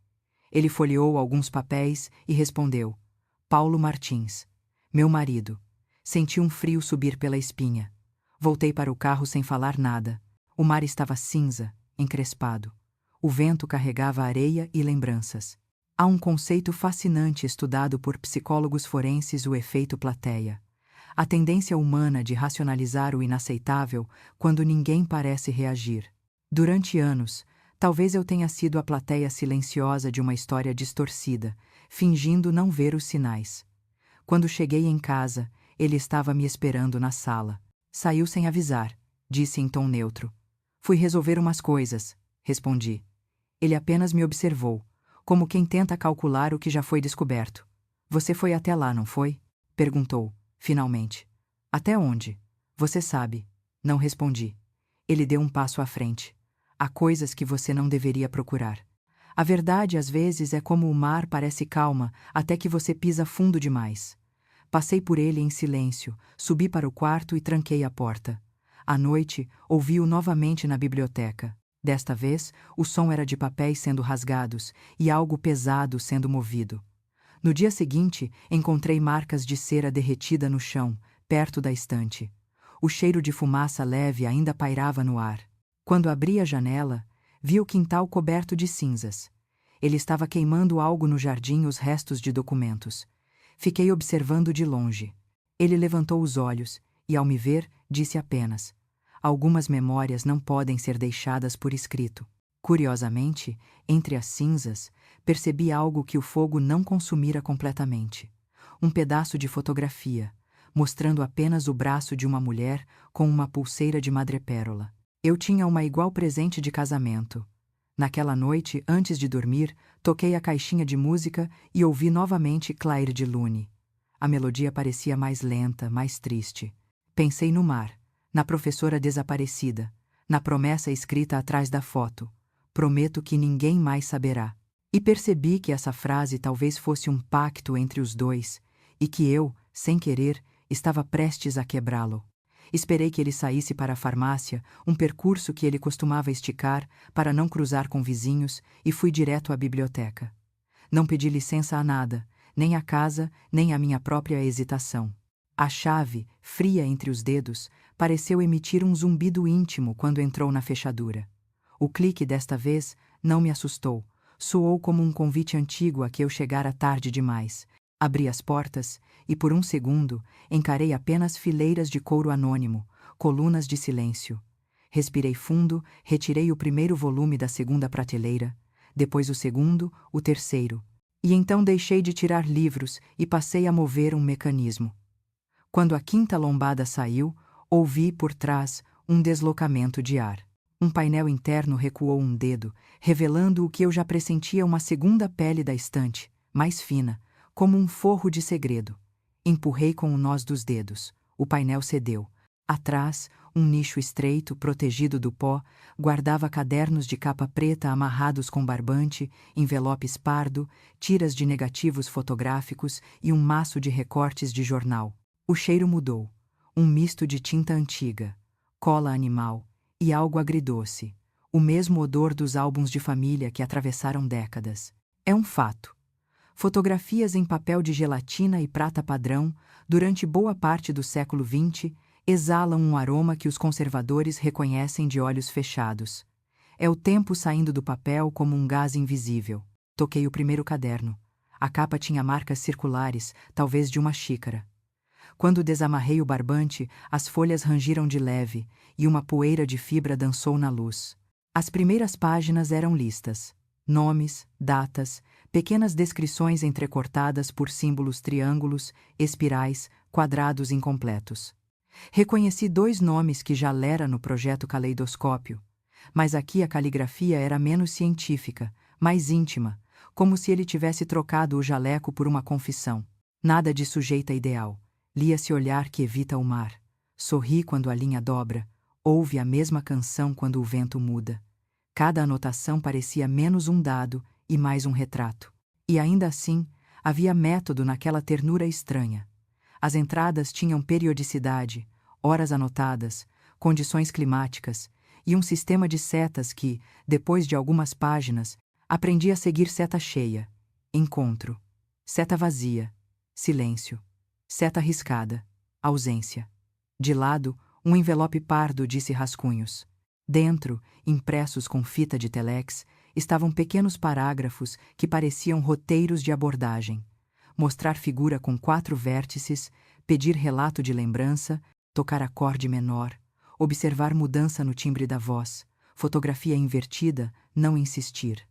Ele folheou alguns papéis e respondeu: Paulo Martins. Meu marido. Senti um frio subir pela espinha. Voltei para o carro sem falar nada. O mar estava cinza, encrespado. O vento carregava areia e lembranças. Há um conceito fascinante estudado por psicólogos forenses, o efeito plateia. A tendência humana de racionalizar o inaceitável quando ninguém parece reagir. Durante anos, talvez eu tenha sido a plateia silenciosa de uma história distorcida, fingindo não ver os sinais. Quando cheguei em casa, ele estava me esperando na sala. Saiu sem avisar, disse em tom neutro. Fui resolver umas coisas, respondi. Ele apenas me observou, como quem tenta calcular o que já foi descoberto. Você foi até lá, não foi? Perguntou, finalmente. Até onde? Você sabe. Não respondi. Ele deu um passo à frente. Há coisas que você não deveria procurar. A verdade, às vezes, é como o mar, parece calma, até que você pisa fundo demais. Passei por ele em silêncio, subi para o quarto e tranquei a porta. À noite, ouvi-o novamente na biblioteca. Desta vez, o som era de papéis sendo rasgados e algo pesado sendo movido. No dia seguinte, encontrei marcas de cera derretida no chão, perto da estante. O cheiro de fumaça leve ainda pairava no ar. Quando abri a janela, vi o quintal coberto de cinzas. Ele estava queimando algo no jardim, os restos de documentos. Fiquei observando de longe. Ele levantou os olhos e, ao me ver, disse apenas: algumas memórias não podem ser deixadas por escrito. Curiosamente, entre as cinzas, percebi algo que o fogo não consumira completamente. Um pedaço de fotografia, mostrando apenas o braço de uma mulher com uma pulseira de madrepérola. Eu tinha uma igual presente de casamento. Naquela noite, antes de dormir, toquei a caixinha de música e ouvi novamente Clair de Lune. A melodia parecia mais lenta, mais triste. Pensei no mar, na professora desaparecida, na promessa escrita atrás da foto. Prometo que ninguém mais saberá. E percebi que essa frase talvez fosse um pacto entre os dois, e que eu, sem querer, estava prestes a quebrá-lo. Esperei que ele saísse para a farmácia, um percurso que ele costumava esticar para não cruzar com vizinhos, e fui direto à biblioteca. Não pedi licença a nada, nem à casa, nem à minha própria hesitação. A chave, fria entre os dedos, pareceu emitir um zumbido íntimo quando entrou na fechadura. O clique desta vez não me assustou, soou como um convite antigo a que eu chegara tarde demais. Abri as portas e, por um segundo, encarei apenas fileiras de couro anônimo, colunas de silêncio. Respirei fundo, retirei o primeiro volume da segunda prateleira, depois o segundo, o terceiro. E então deixei de tirar livros e passei a mover um mecanismo. Quando a quinta lombada saiu, ouvi por trás um deslocamento de ar. Um painel interno recuou um dedo, revelando o que eu já pressentia, uma segunda pele da estante, mais fina, como um forro de segredo. Empurrei com o nós dos dedos. O painel cedeu. Atrás, um nicho estreito, protegido do pó, guardava cadernos de capa preta amarrados com barbante, envelopes pardo, tiras de negativos fotográficos e um maço de recortes de jornal. O cheiro mudou. Um misto de tinta antiga, cola animal e algo agridoce. O mesmo odor dos álbuns de família que atravessaram décadas. É um fato. Fotografias em papel de gelatina e prata padrão, durante boa parte do século XX, exalam um aroma que os conservadores reconhecem de olhos fechados. É o tempo saindo do papel como um gás invisível. Toquei o primeiro caderno. A capa tinha marcas circulares, talvez de uma xícara. Quando desamarrei o barbante, as folhas rangiram de leve, e uma poeira de fibra dançou na luz. As primeiras páginas eram listas. Nomes, datas, pequenas descrições entrecortadas por símbolos triângulos, espirais, quadrados incompletos. Reconheci 2 nomes que já lera no projeto Caleidoscópio, mas aqui a caligrafia era menos científica, mais íntima, como se ele tivesse trocado o jaleco por uma confissão. Nada de sujeita ideal. Lia-se olhar que evita o mar. Sorri quando a linha dobra. Ouve a mesma canção quando o vento muda. Cada anotação parecia menos um dado e mais um retrato. E ainda assim, havia método naquela ternura estranha. As entradas tinham periodicidade, horas anotadas, condições climáticas e um sistema de setas que, depois de algumas páginas, aprendi a seguir: seta cheia, encontro; seta vazia, silêncio; seta riscada, ausência. De lado, um envelope pardo disse rascunhos. Dentro, impressos com fita de telex, estavam pequenos parágrafos que pareciam roteiros de abordagem. Mostrar figura com 4 vértices, pedir relato de lembrança, tocar acorde menor, observar mudança no timbre da voz, fotografia invertida, não insistir.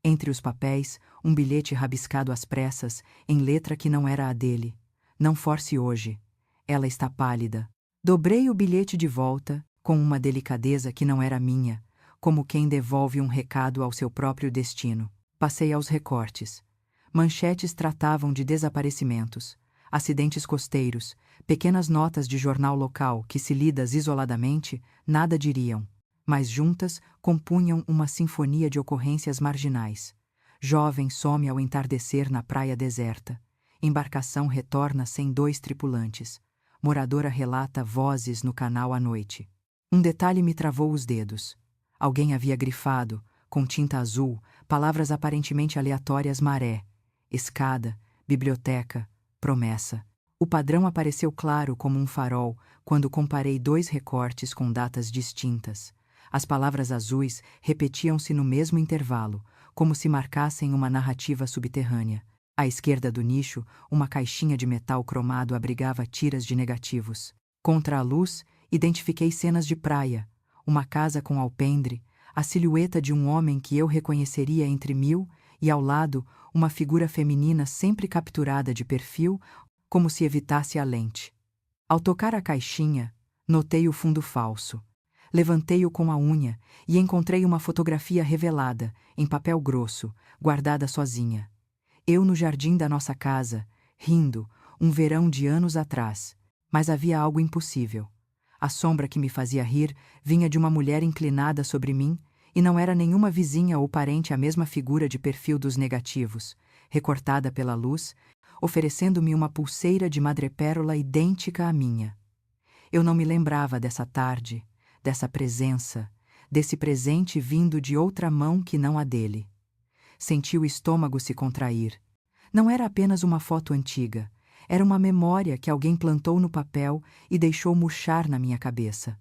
Entre os papéis, um bilhete rabiscado às pressas, em letra que não era a dele. Não force hoje. Ela está pálida. Dobrei o bilhete de volta, com uma delicadeza que não era minha, como quem devolve um recado ao seu próprio destino. Passei aos recortes. Manchetes tratavam de desaparecimentos, acidentes costeiros, pequenas notas de jornal local que, se lidas isoladamente, nada diriam, mas juntas compunham uma sinfonia de ocorrências marginais. Jovem some ao entardecer na praia deserta. Embarcação retorna sem 2 tripulantes. Moradora relata vozes no canal à noite. Um detalhe me travou os dedos. Alguém havia grifado, com tinta azul, palavras aparentemente aleatórias: maré, escada, biblioteca, promessa. O padrão apareceu claro como um farol quando comparei 2 recortes com datas distintas. As palavras azuis repetiam-se no mesmo intervalo, como se marcassem uma narrativa subterrânea. À esquerda do nicho, uma caixinha de metal cromado abrigava tiras de negativos. Contra a luz, identifiquei cenas de praia, uma casa com alpendre, a silhueta de um homem que eu reconheceria entre 1000 e, ao lado, uma figura feminina sempre capturada de perfil, como se evitasse a lente. Ao tocar a caixinha, notei o fundo falso. Levantei-o com a unha e encontrei uma fotografia revelada, em papel grosso, guardada sozinha. Eu no jardim da nossa casa, rindo, um verão de anos atrás. Mas havia algo impossível. A sombra que me fazia rir vinha de uma mulher inclinada sobre mim, e não era nenhuma vizinha ou parente, a mesma figura de perfil dos negativos, recortada pela luz, oferecendo-me uma pulseira de madrepérola idêntica à minha. Eu não me lembrava dessa tarde, dessa presença, desse presente vindo de outra mão que não a dele. Senti o estômago se contrair. Não era apenas uma foto antiga, Era uma memória que alguém plantou no papel e deixou murchar na minha cabeça.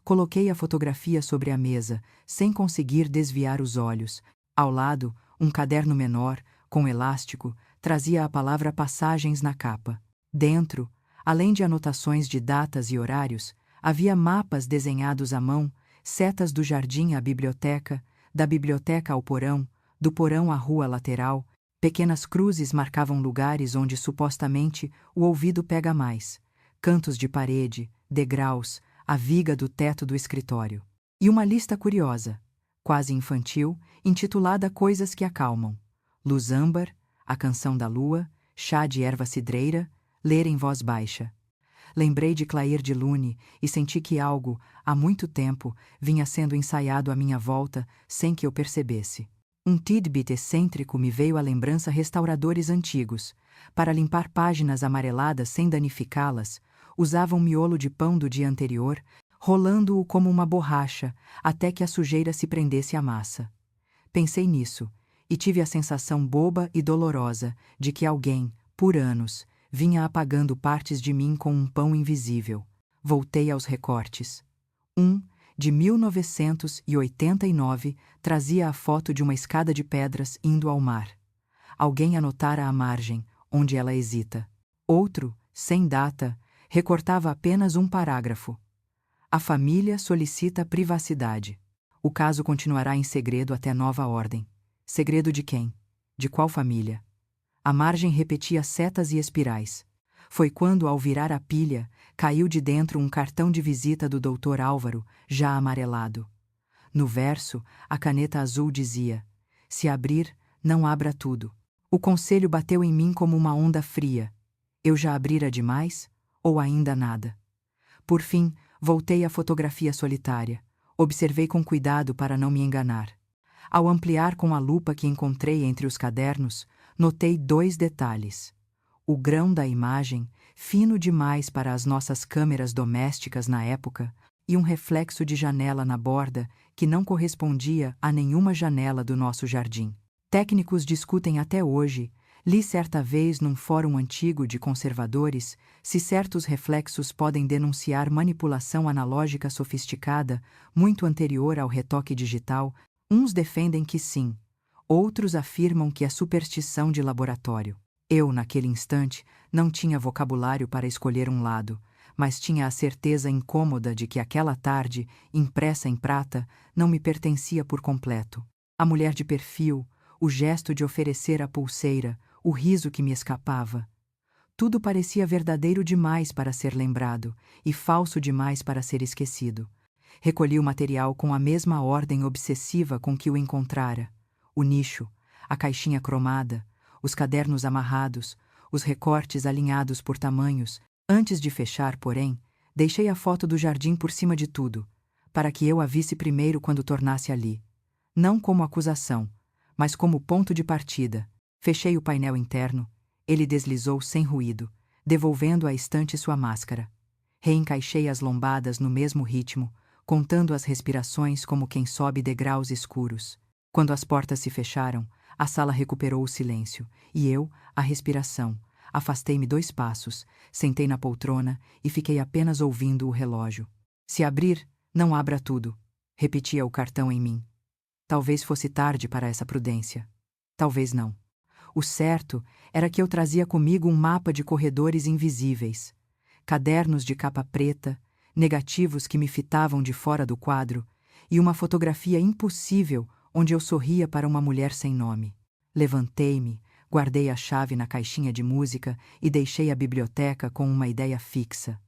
Coloquei a fotografia sobre a mesa, sem conseguir desviar os olhos. Ao lado, um caderno menor, com elástico, trazia a palavra passagens na capa. Dentro, além de anotações de datas e horários, havia mapas desenhados à mão, setas do jardim à biblioteca, da biblioteca ao porão, do porão à rua lateral. Pequenas cruzes marcavam lugares onde supostamente o ouvido pega mais. Cantos de parede, degraus, a viga do teto do escritório. E uma lista curiosa, quase infantil, intitulada Coisas que Acalmam. Luz âmbar, a canção da lua, chá de erva cidreira, ler em voz baixa. Lembrei de Clair de Lune e senti que algo, há muito tempo, vinha sendo ensaiado à minha volta sem que eu percebesse. Um tidbit excêntrico me veio à lembrança restauradores antigos. Para limpar páginas amareladas sem danificá-las, usavam miolo de pão do dia anterior, rolando-o como uma borracha, até que a sujeira se prendesse à massa. Pensei nisso, e tive a sensação boba e dolorosa de que alguém, por anos, vinha apagando partes de mim com um pão invisível. Voltei aos recortes. De 1989, trazia a foto de uma escada de pedras indo ao mar. Alguém anotara à margem, onde ela hesita. Outro, sem data, recortava apenas um parágrafo. A família solicita privacidade. O caso continuará em segredo até nova ordem. Segredo de quem? De qual família? A margem repetia setas e espirais. Foi quando, ao virar a pilha, caiu de dentro um cartão de visita do Dr. Álvaro, já amarelado. No verso, a caneta azul dizia: "Se abrir, não abra tudo." O conselho bateu em mim como uma onda fria. Eu já abrira demais? Ou ainda nada? Por fim, voltei à fotografia solitária. Observei com cuidado para não me enganar. Ao ampliar com a lupa que encontrei entre os cadernos, notei 2 detalhes. O grão da imagem, fino demais para as nossas câmeras domésticas na época, e um reflexo de janela na borda que não correspondia a nenhuma janela do nosso jardim. Técnicos discutem até hoje, li certa vez num fórum antigo de conservadores, se certos reflexos podem denunciar manipulação analógica sofisticada, muito anterior ao retoque digital. Uns defendem que sim, outros afirmam que é superstição de laboratório. Eu, naquele instante, não tinha vocabulário para escolher um lado, mas tinha a certeza incômoda de que aquela tarde, impressa em prata, não me pertencia por completo. A mulher de perfil, o gesto de oferecer a pulseira, o riso que me escapava. Tudo parecia verdadeiro demais para ser lembrado e falso demais para ser esquecido. Recolhi o material com a mesma ordem obsessiva com que o encontrara. O nicho, a caixinha cromada, os cadernos amarrados, os recortes alinhados por tamanhos. Antes de fechar, porém, deixei a foto do jardim por cima de tudo, para que eu a visse primeiro quando tornasse ali. Não como acusação, mas como ponto de partida. Fechei o painel interno, ele deslizou sem ruído, devolvendo à estante sua máscara. Reencaixei as lombadas no mesmo ritmo, contando as respirações como quem sobe degraus escuros. Quando as portas se fecharam, a sala recuperou o silêncio, e eu, a respiração. Afastei-me 2 passos, sentei na poltrona e fiquei apenas ouvindo o relógio. Se abrir, não abra tudo, repetia o cartão em mim. Talvez fosse tarde para essa prudência. Talvez não. O certo era que eu trazia comigo um mapa de corredores invisíveis, cadernos de capa preta, negativos que me fitavam de fora do quadro, e uma fotografia impossível onde eu sorria para uma mulher sem nome. Levantei-me, guardei a chave na caixinha de música e deixei a biblioteca com uma ideia fixa.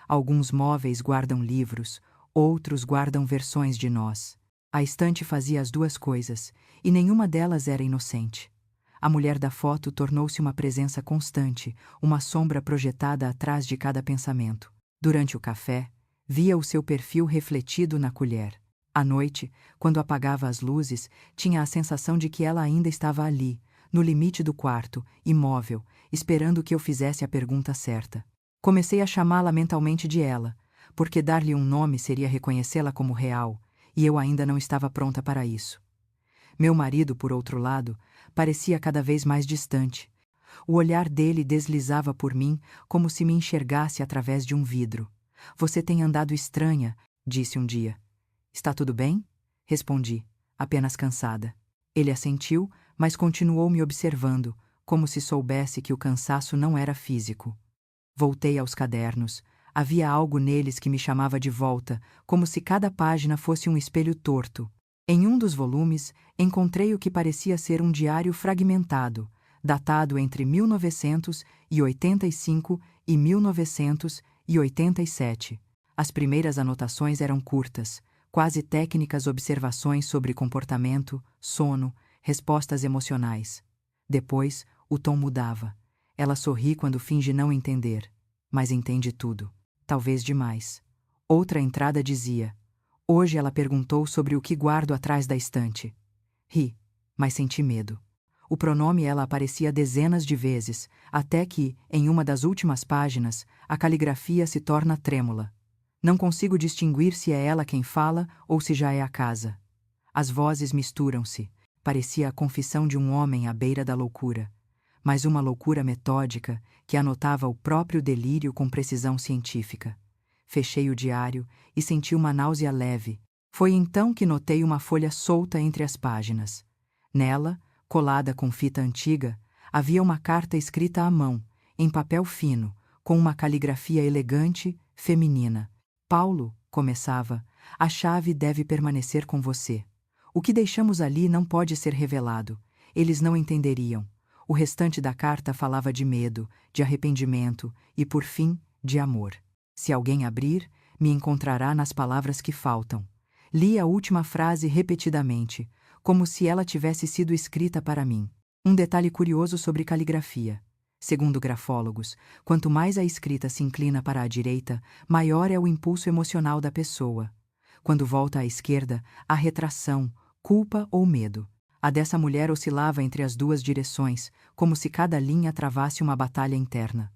Alguns móveis guardam livros, outros guardam versões de nós. A estante fazia as 2 coisas, e nenhuma delas era inocente. A mulher da foto tornou-se uma presença constante, uma sombra projetada atrás de cada pensamento. Durante o café, via o seu perfil refletido na colher. À noite, quando apagava as luzes, tinha a sensação de que ela ainda estava ali, no limite do quarto, imóvel, esperando que eu fizesse a pergunta certa. Comecei a chamá-la mentalmente de ela, porque dar-lhe um nome seria reconhecê-la como real, e eu ainda não estava pronta para isso. Meu marido, por outro lado, parecia cada vez mais distante. O olhar dele deslizava por mim como se me enxergasse através de um vidro. Você tem andado estranha, disse um dia. Está tudo bem? Respondi, apenas cansada. Ele assentiu, mas continuou me observando, como se soubesse que o cansaço não era físico. Voltei aos cadernos. Havia algo neles que me chamava de volta, como se cada página fosse um espelho torto. Em um dos volumes, encontrei o que parecia ser um diário fragmentado, datado entre 1985 e 1987. As primeiras anotações eram curtas, quase técnicas observações sobre comportamento, sono, respostas emocionais. Depois, o tom mudava. Ela sorri quando finge não entender, mas entende tudo. Talvez demais. Outra entrada dizia: hoje ela perguntou sobre o que guardo atrás da estante. Ri, mas senti medo. O pronome ela aparecia dezenas de vezes, até que, em uma das últimas páginas, a caligrafia se torna trêmula. Não consigo distinguir se é ela quem fala ou se já é a casa. As vozes misturam-se. Parecia a confissão de um homem à beira da loucura, mas uma loucura metódica que anotava o próprio delírio com precisão científica. Fechei o diário e senti uma náusea leve. Foi então que notei uma folha solta entre as páginas. Nela, colada com fita antiga, havia uma carta escrita à mão, em papel fino, com uma caligrafia elegante, feminina. Paulo, começava, a chave deve permanecer com você. O que deixamos ali não pode ser revelado. Eles não entenderiam. O restante da carta falava de medo, de arrependimento e, por fim, de amor. Se alguém abrir, me encontrará nas palavras que faltam. Li a última frase repetidamente, como se ela tivesse sido escrita para mim. Um detalhe curioso sobre caligrafia. Segundo grafólogos, quanto mais a escrita se inclina para a direita, maior é o impulso emocional da pessoa. Quando volta à esquerda, há retração, culpa ou medo. A dessa mulher oscilava entre as duas direções, como se cada linha travasse uma batalha interna.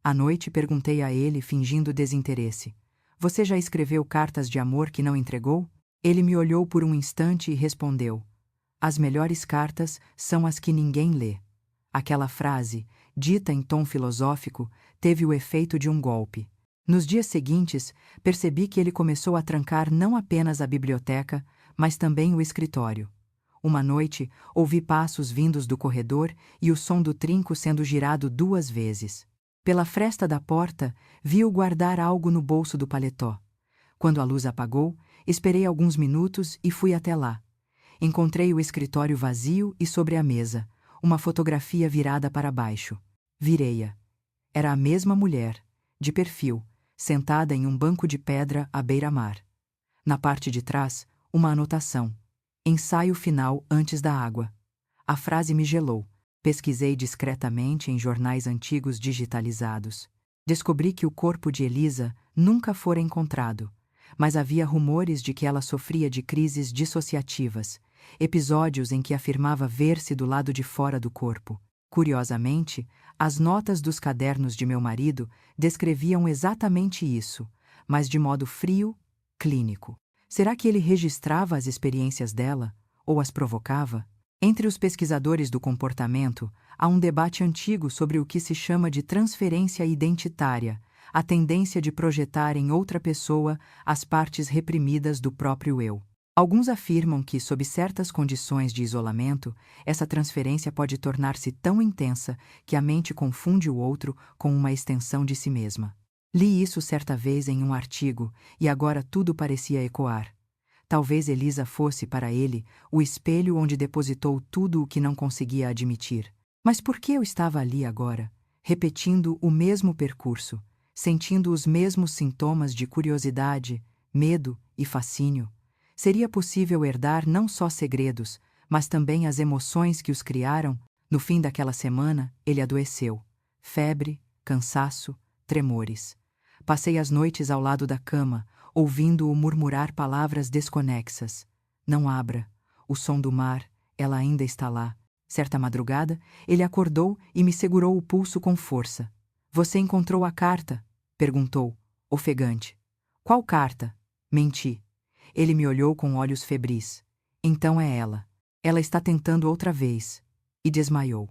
À noite perguntei a ele, fingindo desinteresse: você já escreveu cartas de amor que não entregou? Ele me olhou por um instante e respondeu: as melhores cartas são as que ninguém lê. Aquela frase, dita em tom filosófico, teve o efeito de um golpe. Nos dias seguintes, percebi que ele começou a trancar não apenas a biblioteca, mas também o escritório. Uma noite, ouvi passos vindos do corredor e o som do trinco sendo girado 2 vezes. Pela fresta da porta, vi-o guardar algo no bolso do paletó. Quando a luz apagou, esperei alguns minutos e fui até lá. Encontrei o escritório vazio e sobre a mesa, uma fotografia virada para baixo. Virei-a. Era a mesma mulher, de perfil, sentada em um banco de pedra à beira-mar. Na parte de trás, uma anotação: ensaio final antes da água. A frase me gelou. Pesquisei discretamente em jornais antigos digitalizados. Descobri que o corpo de Elisa nunca fora encontrado, mas havia rumores de que ela sofria de crises dissociativas, episódios em que afirmava ver-se do lado de fora do corpo. Curiosamente, as notas dos cadernos de meu marido descreviam exatamente isso, mas de modo frio, clínico. Será que ele registrava as experiências dela, ou as provocava? Entre os pesquisadores do comportamento, há um debate antigo sobre o que se chama de transferência identitária, a tendência de projetar em outra pessoa as partes reprimidas do próprio eu. Alguns afirmam que, sob certas condições de isolamento, essa transferência pode tornar-se tão intensa que a mente confunde o outro com uma extensão de si mesma. Li isso certa vez em um artigo e agora tudo parecia ecoar. Talvez Elisa fosse, para ele, o espelho onde depositou tudo o que não conseguia admitir. Mas por que eu estava ali agora, repetindo o mesmo percurso, sentindo os mesmos sintomas de curiosidade, medo e fascínio? Seria possível herdar não só segredos, mas também as emoções que os criaram? No fim daquela semana, ele adoeceu. Febre, cansaço, tremores. Passei as noites ao lado da cama, ouvindo-o murmurar palavras desconexas. Não abra. O som do mar, ela ainda está lá. Certa madrugada, ele acordou e me segurou o pulso com força. Você encontrou a carta? Perguntou, ofegante. Qual carta? Menti. Ele me olhou com olhos febris. Então é ela. Ela está tentando outra vez. E desmaiou.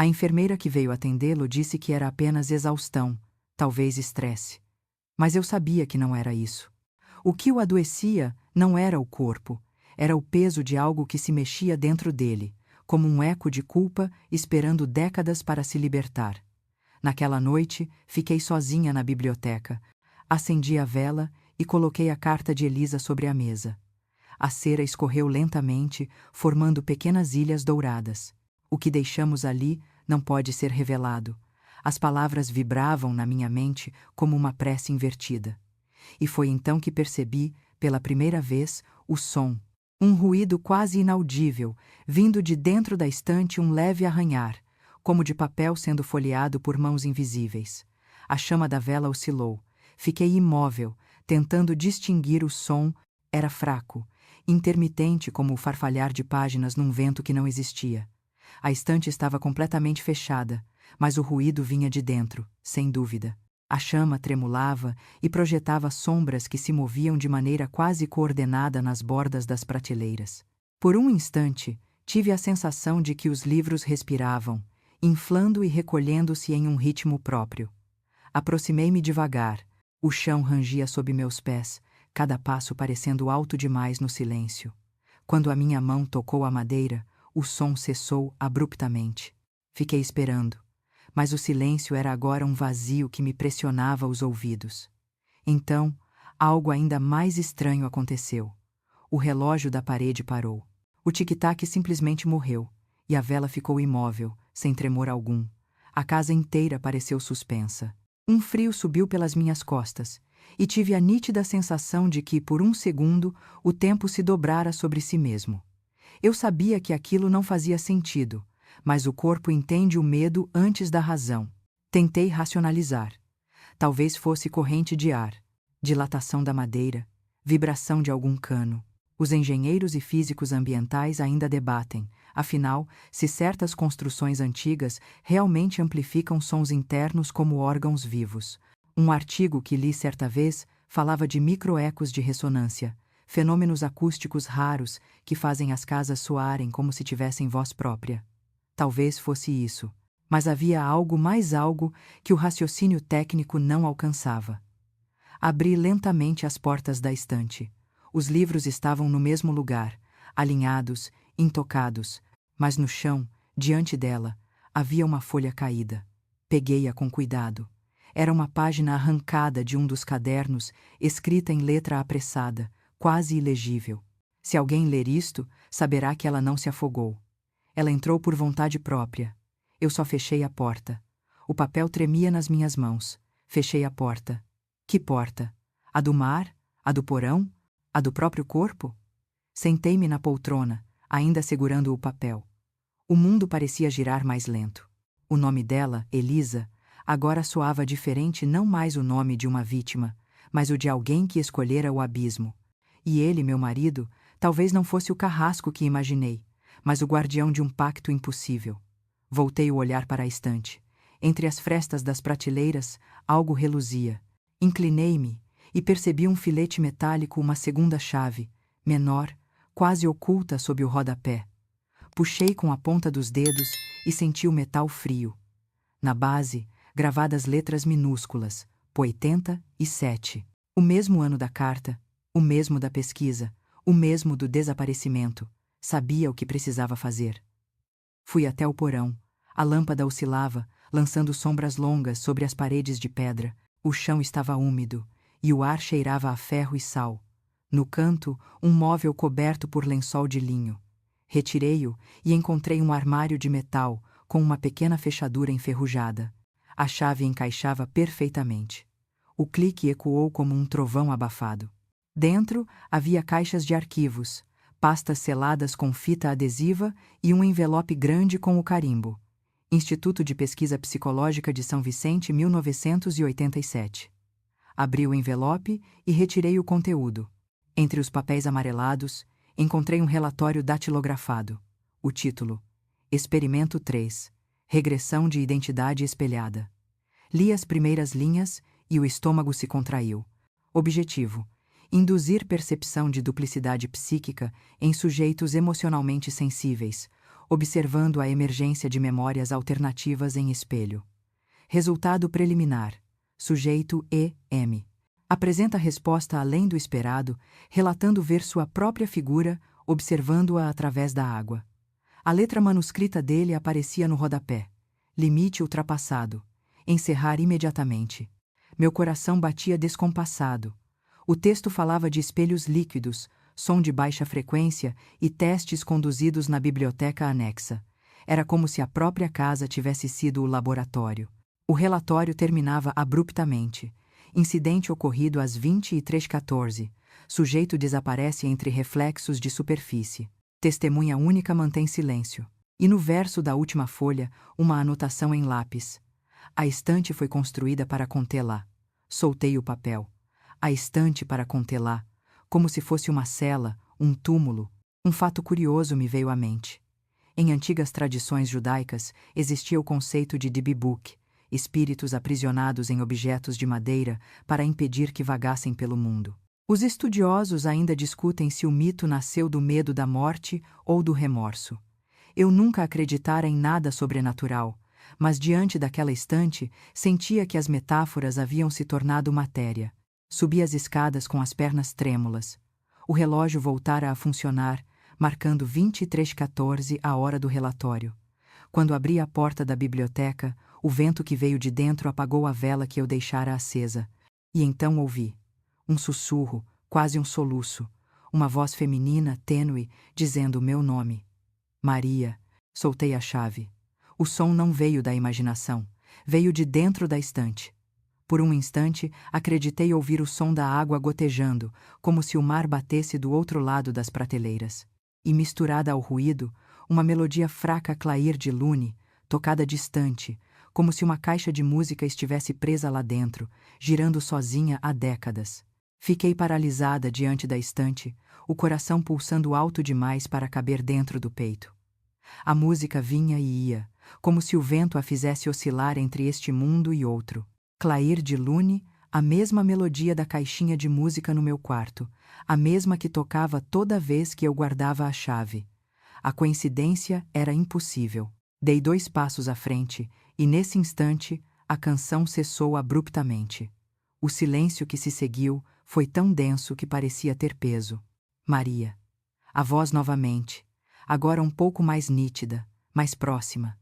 A enfermeira que veio atendê-lo disse que era apenas exaustão, talvez estresse. Mas eu sabia que não era isso. O que o adoecia não era o corpo, era o peso de algo que se mexia dentro dele, como um eco de culpa esperando décadas para se libertar. Naquela noite, fiquei sozinha na biblioteca. Acendi a vela e coloquei a carta de Elisa sobre a mesa. A cera escorreu lentamente, formando pequenas ilhas douradas. O que deixamos ali não pode ser revelado. As palavras vibravam na minha mente como uma prece invertida. E foi então que percebi, pela primeira vez, o som. Um ruído quase inaudível, vindo de dentro da estante, um leve arranhar, como de papel sendo folheado por mãos invisíveis. A chama da vela oscilou. Fiquei imóvel, tentando distinguir o som. Era fraco, intermitente como o farfalhar de páginas num vento que não existia. A estante estava completamente fechada, mas o ruído vinha de dentro, sem dúvida. A chama tremulava e projetava sombras que se moviam de maneira quase coordenada nas bordas das prateleiras. Por um instante, tive a sensação de que os livros respiravam, inflando e recolhendo-se em um ritmo próprio. Aproximei-me devagar. O chão rangia sob meus pés, cada passo parecendo alto demais no silêncio. Quando a minha mão tocou a madeira, o som cessou abruptamente. Fiquei esperando, mas o silêncio era agora um vazio que me pressionava os ouvidos. Então, algo ainda mais estranho aconteceu. O relógio da parede parou. O tic-tac simplesmente morreu, e a vela ficou imóvel, sem tremor algum. A casa inteira pareceu suspensa. Um frio subiu pelas minhas costas, e tive a nítida sensação de que, por um segundo, o tempo se dobrara sobre si mesmo. Eu sabia que aquilo não fazia sentido, mas o corpo entende o medo antes da razão. Tentei racionalizar. Talvez fosse corrente de ar, dilatação da madeira, vibração de algum cano. Os engenheiros e físicos ambientais ainda debatem, afinal, se certas construções antigas realmente amplificam sons internos como órgãos vivos. Um artigo que li certa vez falava de microecos de ressonância, fenômenos acústicos raros que fazem as casas soarem como se tivessem voz própria. Talvez fosse isso, mas havia algo que o raciocínio técnico não alcançava. Abri lentamente as portas da estante. Os livros estavam no mesmo lugar, alinhados, intocados, mas no chão, diante dela, havia uma folha caída. Peguei-a com cuidado. Era uma página arrancada de um dos cadernos, escrita em letra apressada, quase ilegível. Se alguém ler isto, saberá que ela não se afogou. Ela entrou por vontade própria. Eu só fechei a porta. O papel tremia nas minhas mãos. Fechei a porta. Que porta? A do mar? A do porão? A do próprio corpo? Sentei-me na poltrona, ainda segurando o papel. O mundo parecia girar mais lento. O nome dela, Elisa, agora soava diferente, não mais o nome de uma vítima, mas o de alguém que escolhera o abismo. E ele, meu marido, talvez não fosse o carrasco que imaginei, mas o guardião de um pacto impossível. Voltei o olhar para a estante. Entre as frestas das prateleiras, algo reluzia. Inclinei-me e percebi um filete metálico, uma segunda chave, menor, quase oculta sob o rodapé. Puxei com a ponta dos dedos e senti o metal frio. Na base, gravadas letras minúsculas, 87. O mesmo ano da carta, o mesmo da pesquisa, o mesmo do desaparecimento. Sabia o que precisava fazer. Fui até o porão. A lâmpada oscilava, lançando sombras longas sobre as paredes de pedra. O chão estava úmido, e o ar cheirava a ferro e sal. No canto, um móvel coberto por lençol de linho. Retirei-o e encontrei um armário de metal, com uma pequena fechadura enferrujada. A chave encaixava perfeitamente. O clique ecoou como um trovão abafado. Dentro havia caixas de arquivos, pastas seladas com fita adesiva e um envelope grande com o carimbo. Instituto de Pesquisa Psicológica de São Vicente, 1987. Abri o envelope e retirei o conteúdo. Entre os papéis amarelados, encontrei um relatório datilografado. O título: Experimento 3. Regressão de identidade espelhada. Li as primeiras linhas e o estômago se contraiu. Objetivo: induzir percepção de duplicidade psíquica em sujeitos emocionalmente sensíveis, observando a emergência de memórias alternativas em espelho. Resultado preliminar. Sujeito E.M. Apresenta resposta além do esperado, relatando ver sua própria figura, observando-a através da água. A letra manuscrita dele aparecia no rodapé. Limite ultrapassado. Encerrar imediatamente. Meu coração batia descompassado. O texto falava de espelhos líquidos, som de baixa frequência e testes conduzidos na biblioteca anexa. Era como se a própria casa tivesse sido o laboratório. O relatório terminava abruptamente. Incidente ocorrido às 23h14. Sujeito desaparece entre reflexos de superfície. Testemunha única mantém silêncio. E no verso da última folha, uma anotação em lápis. A estante foi construída para contê-la. Soltei o papel. A estante para contê-la, como se fosse uma cela, um túmulo. Um fato curioso me veio à mente. Em antigas tradições judaicas, existia o conceito de Dibibuk, espíritos aprisionados em objetos de madeira para impedir que vagassem pelo mundo. Os estudiosos ainda discutem se o mito nasceu do medo da morte ou do remorso. Eu nunca acreditara em nada sobrenatural, mas diante daquela estante, sentia que as metáforas haviam se tornado matéria. Subi as escadas com as pernas trêmulas. O relógio voltara a funcionar, marcando 23h14 a hora do relatório. Quando abri a porta da biblioteca, o vento que veio de dentro apagou a vela que eu deixara acesa. E então ouvi um sussurro, quase um soluço, uma voz feminina, tênue, dizendo o meu nome. Maria. Soltei a chave. O som não veio da imaginação, veio de dentro da estante. Por um instante, acreditei ouvir o som da água gotejando, como se o mar batesse do outro lado das prateleiras. E misturada ao ruído, uma melodia fraca clair de lune, tocada distante, como se uma caixa de música estivesse presa lá dentro, girando sozinha há décadas. Fiquei paralisada diante da estante, o coração pulsando alto demais para caber dentro do peito. A música vinha e ia, como se o vento a fizesse oscilar entre este mundo e outro. Clair de lune, a mesma melodia da caixinha de música no meu quarto, a mesma que tocava toda vez que eu guardava a chave. A coincidência era impossível. Dei 2 passos à frente, e nesse instante, a canção cessou abruptamente. O silêncio que se seguiu foi tão denso que parecia ter peso. Maria. A voz novamente, agora um pouco mais nítida, mais próxima.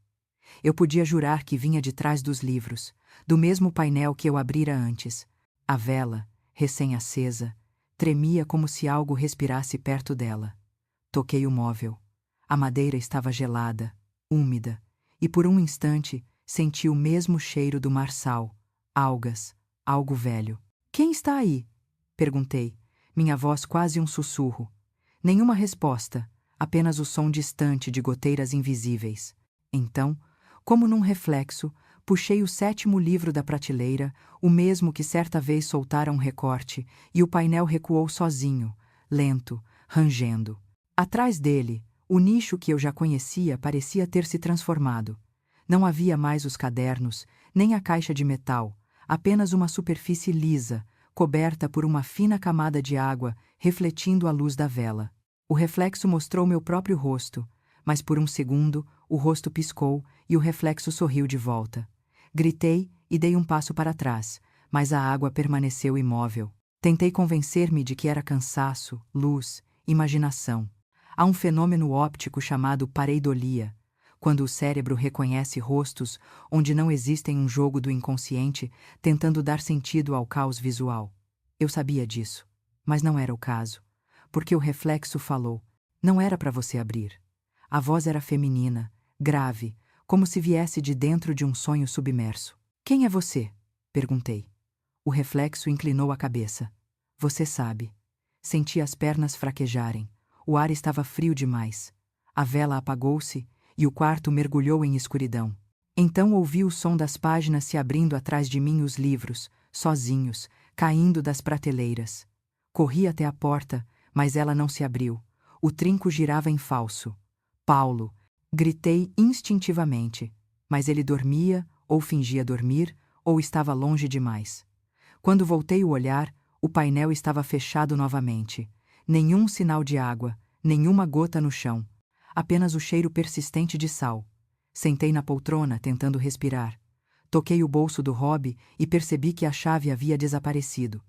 Eu podia jurar que vinha de trás dos livros, do mesmo painel que eu abrira antes. A vela, recém-acesa, tremia como se algo respirasse perto dela. Toquei o móvel. A madeira estava gelada, úmida, e por um instante senti o mesmo cheiro do marçal, algas, algo velho. Quem está aí? Perguntei, minha voz quase um sussurro. Nenhuma resposta, apenas o som distante de goteiras invisíveis. Então, como num reflexo, puxei o 7º livro da prateleira, o mesmo que certa vez soltara um recorte, e o painel recuou sozinho, lento, rangendo. Atrás dele, o nicho que eu já conhecia parecia ter se transformado. Não havia mais os cadernos, nem a caixa de metal, apenas uma superfície lisa, coberta por uma fina camada de água, refletindo a luz da vela. O reflexo mostrou meu próprio rosto, mas por um segundo o rosto piscou e o reflexo sorriu de volta. Gritei e dei um passo para trás, mas a água permaneceu imóvel. Tentei convencer-me de que era cansaço, luz, imaginação. Há um fenômeno óptico chamado pareidolia, quando o cérebro reconhece rostos onde não existem um jogo do inconsciente tentando dar sentido ao caos visual. Eu sabia disso, mas não era o caso, porque o reflexo falou. Não era para você abrir. A voz era feminina, grave, como se viesse de dentro de um sonho submerso. Quem é você? Perguntei. O reflexo inclinou a cabeça. Você sabe. Senti as pernas fraquejarem. O ar estava frio demais. A vela apagou-se e o quarto mergulhou em escuridão. Então ouvi o som das páginas se abrindo atrás de mim, os livros, sozinhos, caindo das prateleiras. Corri até a porta, mas ela não se abriu. O trinco girava em falso. Paulo! Gritei instintivamente, mas ele dormia, ou fingia dormir, ou estava longe demais. Quando voltei o olhar, o painel estava fechado novamente. Nenhum sinal de água, nenhuma gota no chão. apenas o cheiro persistente de sal. Sentei na poltrona, tentando respirar. Toquei o bolso do hobby e percebi que a chave havia desaparecido.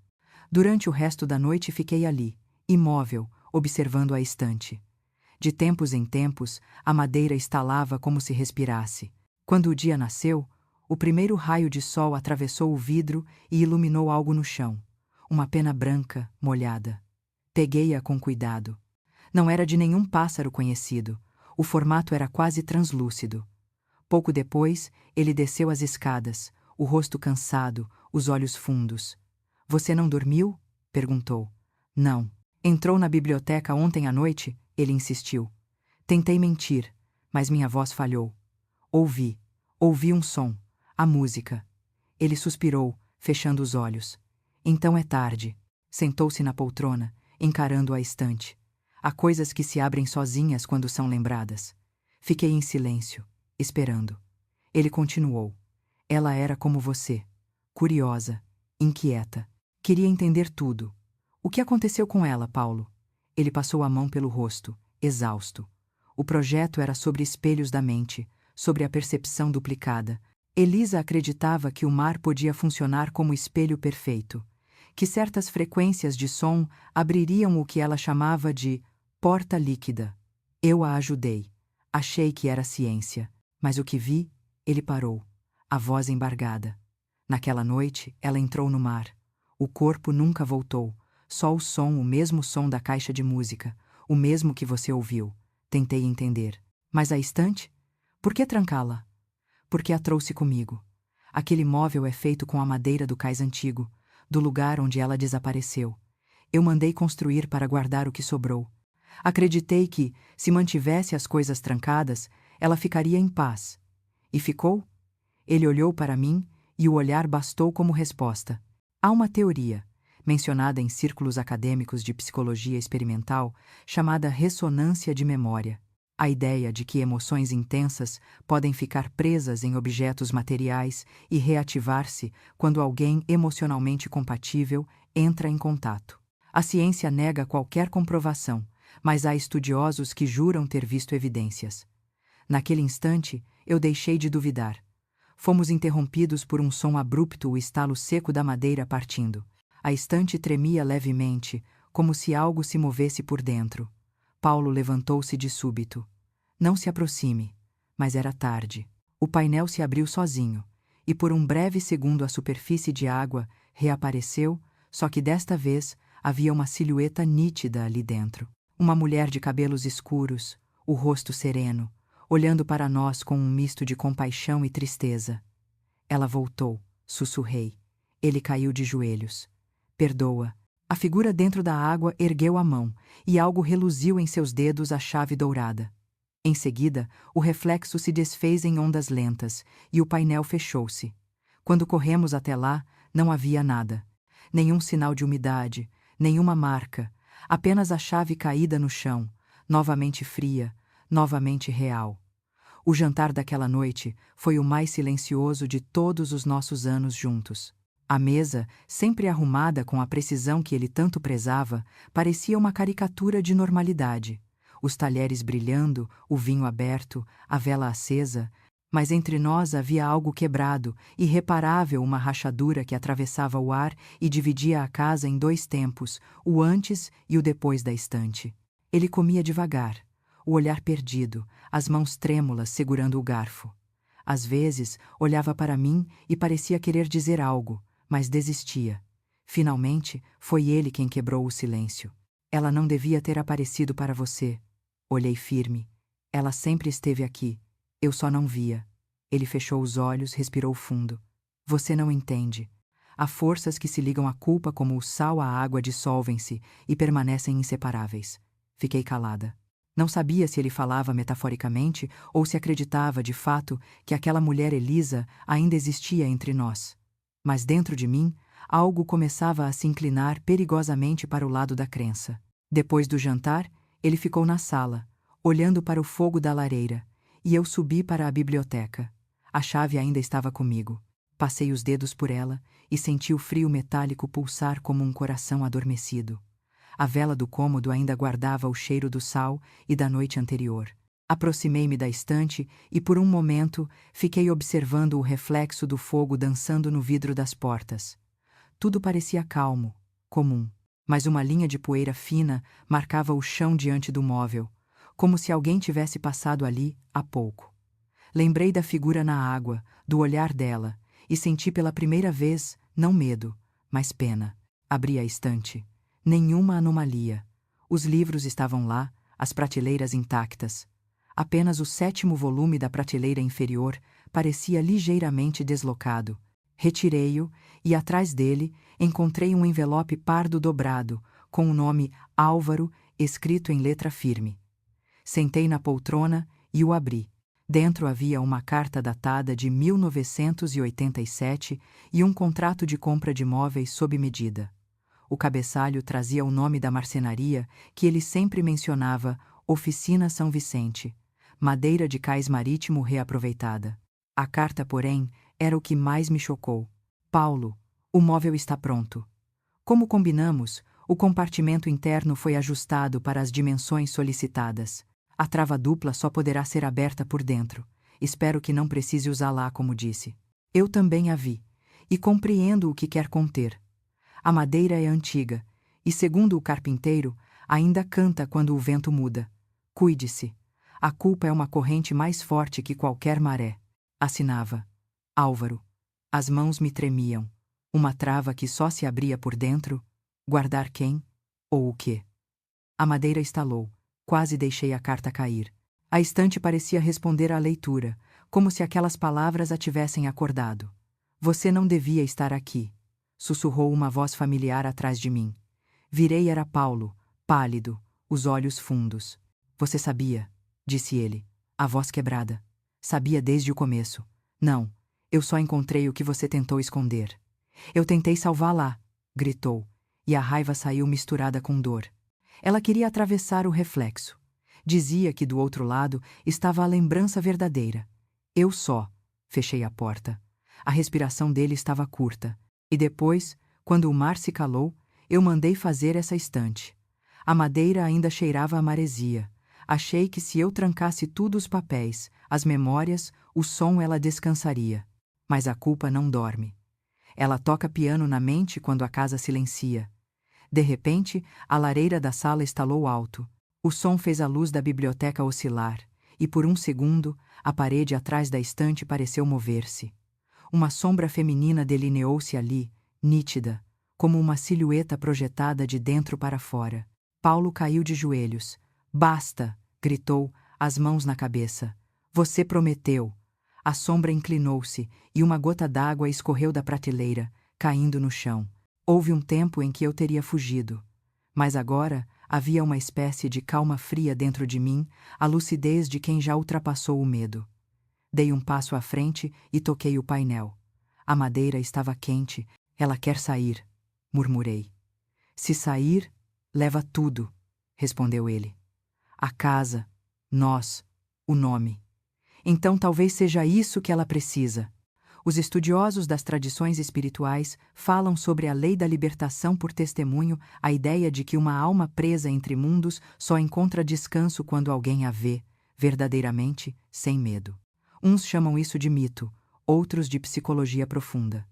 Durante o resto da noite fiquei ali, imóvel, observando a estante. De tempos em tempos, a madeira estalava como se respirasse. Quando o dia nasceu, o primeiro raio de sol atravessou o vidro e iluminou algo no chão. Uma pena branca, molhada. Peguei-a com cuidado. Não era de nenhum pássaro conhecido. O formato era quase translúcido. Pouco depois, ele desceu as escadas, o rosto cansado, os olhos fundos. Você não dormiu? Perguntou. Não. Entrou na biblioteca ontem à noite? Ele insistiu. Tentei mentir, mas minha voz falhou. Ouvi um som, a música. Ele suspirou, fechando os olhos. Então é tarde. Sentou-se na poltrona, encarando a estante. Há coisas que se abrem sozinhas quando são lembradas. Fiquei em silêncio, esperando. Ele continuou. Ela era como você. Curiosa, inquieta. Queria entender tudo. O que aconteceu com ela, Paulo? Ele passou a mão pelo rosto, exausto. O projeto era sobre espelhos da mente, sobre a percepção duplicada. Elisa acreditava que o mar podia funcionar como espelho perfeito, que certas frequências de som abririam o que ela chamava de porta líquida. Eu a ajudei. Achei que era ciência, mas o que vi, ele parou, a voz embargada. Naquela noite, ela entrou no mar. O corpo nunca voltou, só o som, o mesmo som da caixa de música, o mesmo que você ouviu. Tentei entender. Mas a estante? Por que trancá-la? Porque a trouxe comigo. Aquele móvel é feito com a madeira do cais antigo, do lugar onde ela desapareceu. Eu mandei construir para guardar o que sobrou. Acreditei que, se mantivesse as coisas trancadas, ela ficaria em paz. E ficou? Ele olhou para mim e o olhar bastou como resposta. Há uma teoria, mencionada em círculos acadêmicos de psicologia experimental, chamada ressonância de memória. A ideia de que emoções intensas podem ficar presas em objetos materiais e reativar-se quando alguém emocionalmente compatível entra em contato. A ciência nega qualquer comprovação, mas há estudiosos que juram ter visto evidências. Naquele instante, eu deixei de duvidar. Fomos interrompidos por um som abrupto, o estalo seco da madeira partindo. A estante tremia levemente, como se algo se movesse por dentro. Paulo levantou-se de súbito. Não se aproxime. Mas era tarde. O painel se abriu sozinho, e por um breve segundo a superfície de água reapareceu, só que desta vez havia uma silhueta nítida ali dentro. Uma mulher de cabelos escuros, o rosto sereno, olhando para nós com um misto de compaixão e tristeza. Ela voltou, sussurrei. Ele caiu de joelhos. Perdoa. A figura dentro da água ergueu a mão, e algo reluziu em seus dedos a chave dourada. Em seguida, o reflexo se desfez em ondas lentas, e o painel fechou-se. Quando corremos até lá, não havia nada. Nenhum sinal de umidade, nenhuma marca, apenas a chave caída no chão, novamente fria, novamente real. O jantar daquela noite foi o mais silencioso de todos os nossos anos juntos. A mesa, sempre arrumada com a precisão que ele tanto prezava, parecia uma caricatura de normalidade. Os talheres brilhando, o vinho aberto, a vela acesa, mas entre nós havia algo quebrado, irreparável, uma rachadura que atravessava o ar e dividia a casa em dois tempos, o antes e o depois da estante. Ele comia devagar, o olhar perdido, as mãos trêmulas segurando o garfo. Às vezes, olhava para mim e parecia querer dizer algo, mas desistia. Finalmente, foi ele quem quebrou o silêncio. Ela não devia ter aparecido para você. Olhei firme. Ela sempre esteve aqui. Eu só não via. Ele fechou os olhos, respirou fundo. Você não entende. Há forças que se ligam à culpa como o sal à água dissolvem-se e permanecem inseparáveis. Fiquei calada. Não sabia se ele falava metaforicamente ou se acreditava, de fato, que aquela mulher Elisa ainda existia entre nós. Mas dentro de mim, algo começava a se inclinar perigosamente para o lado da crença. Depois do jantar, ele ficou na sala, olhando para o fogo da lareira, e eu subi para a biblioteca. A chave ainda estava comigo. Passei os dedos por ela e senti o frio metálico pulsar como um coração adormecido. A vela do cômodo ainda guardava o cheiro do sal e da noite anterior. Aproximei-me da estante e, por um momento, fiquei observando o reflexo do fogo dançando no vidro das portas. Tudo parecia calmo, comum, mas uma linha de poeira fina marcava o chão diante do móvel, como se alguém tivesse passado ali há pouco. Lembrei da figura na água, do olhar dela, e senti pela primeira vez, não medo, mas pena. Abri a estante. Nenhuma anomalia. Os livros estavam lá, as prateleiras intactas. Apenas o 7º volume da prateleira inferior parecia ligeiramente deslocado. Retirei-o e, atrás dele, encontrei um envelope pardo dobrado, com o nome Álvaro escrito em letra firme. Sentei na poltrona e o abri. Dentro havia uma carta datada de 1987 e um contrato de compra de móveis sob medida. O cabeçalho trazia o nome da marcenaria que ele sempre mencionava, Oficina São Vicente, madeira de cais marítimo reaproveitada. A carta, porém, era o que mais me chocou. Paulo, o móvel está pronto. Como combinamos, o compartimento interno foi ajustado para as dimensões solicitadas. A trava dupla só poderá ser aberta por dentro. Espero que não precise usá-la, como disse. Eu também a vi, e compreendo o que quer conter. A madeira é antiga, e, segundo o carpinteiro, ainda canta quando o vento muda. Cuide-se. A culpa é uma corrente mais forte que qualquer maré. Assinava. Álvaro. As mãos me tremiam. Uma trava que só se abria por dentro. Guardar quem? Ou o quê? A madeira estalou. Quase deixei a carta cair. A estante parecia responder à leitura, como se aquelas palavras a tivessem acordado. Você não devia estar aqui, sussurrou uma voz familiar atrás de mim. Virei e era Paulo, pálido, os olhos fundos. Você sabia, disse ele, a voz quebrada. Sabia desde o começo. Não, eu só encontrei o que você tentou esconder. Eu tentei salvá-la, gritou, e a raiva saiu misturada com dor. Ela queria atravessar o reflexo. Dizia que do outro lado estava a lembrança verdadeira. Eu só. Fechei a porta. A respiração dele estava curta. E depois, quando o mar se calou, eu mandei fazer essa estante. A madeira ainda cheirava a maresia. Achei que se eu trancasse tudo os papéis, as memórias, o som, ela descansaria. Mas a culpa não dorme. Ela toca piano na mente quando a casa silencia. De repente, a lareira da sala estalou alto. O som fez a luz da biblioteca oscilar, e por um segundo, a parede atrás da estante pareceu mover-se. Uma sombra feminina delineou-se ali, nítida, como uma silhueta projetada de dentro para fora. Paulo caiu de joelhos. Basta! Gritou, as mãos na cabeça. Você prometeu. A sombra inclinou-se, e uma gota d'água escorreu da prateleira, caindo no chão. Houve um tempo em que eu teria fugido. Mas agora havia uma espécie de calma fria dentro de mim, a lucidez de quem já ultrapassou o medo. Dei um passo à frente e toquei o painel. A madeira estava quente. Ela quer sair, murmurei. Se sair, leva tudo, respondeu ele. A casa, nós, o nome. Então talvez seja isso que ela precisa. Os estudiosos das tradições espirituais falam sobre a lei da libertação por testemunho, a ideia de que uma alma presa entre mundos só encontra descanso quando alguém a vê, verdadeiramente, sem medo. Uns chamam isso de mito, outros de psicologia profunda.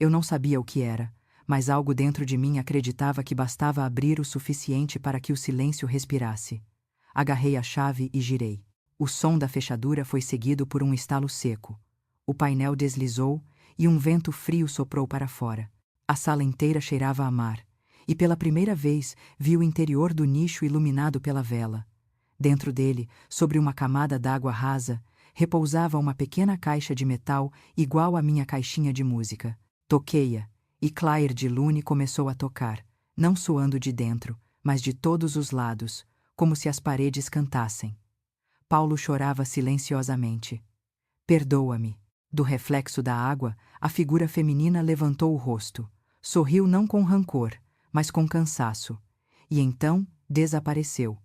Eu não sabia o que era, mas algo dentro de mim acreditava que bastava abrir o suficiente para que o silêncio respirasse. Agarrei a chave e girei. O som da fechadura foi seguido por um estalo seco. O painel deslizou e um vento frio soprou para fora. A sala inteira cheirava a mar, e pela primeira vez vi o interior do nicho iluminado pela vela. Dentro dele, sobre uma camada d'água rasa, repousava uma pequena caixa de metal igual à minha caixinha de música. Toquei-a, e Claire de Lune começou a tocar, não soando de dentro, mas de todos os lados, como se as paredes cantassem. Paulo chorava silenciosamente. Perdoa-me. Do reflexo da água, a figura feminina levantou o rosto. Sorriu não com rancor, mas com cansaço. E então desapareceu.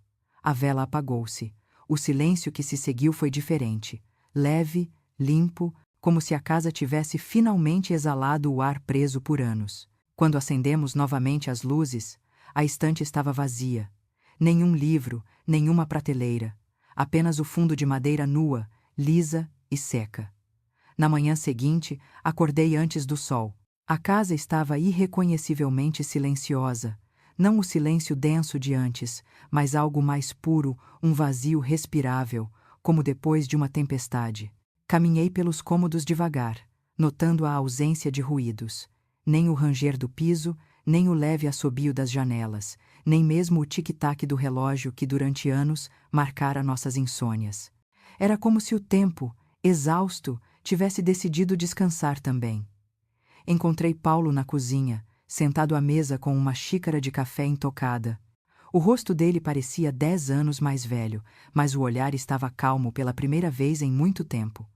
A vela apagou-se. O silêncio que se seguiu foi diferente. Leve, limpo, como se a casa tivesse finalmente exalado o ar preso por anos. Quando acendemos novamente as luzes, a estante estava vazia. Nenhum livro, nenhuma prateleira. apenas o fundo de madeira nua, lisa e seca. Na manhã seguinte, acordei antes do sol. A casa estava irreconhecivelmente silenciosa, não o silêncio denso de antes, mas algo mais puro, um vazio respirável, como depois de uma tempestade. Caminhei pelos cômodos devagar, notando a ausência de ruídos. Nem o ranger do piso, nem o leve assobio das janelas, nem mesmo o tic-tac do relógio que durante anos marcara nossas insônias. Era como se o tempo, exausto, tivesse decidido descansar também. Encontrei Paulo na cozinha, sentado à mesa com uma xícara de café intocada. O rosto dele parecia 10 anos mais velho, mas o olhar estava calmo pela primeira vez em muito tempo.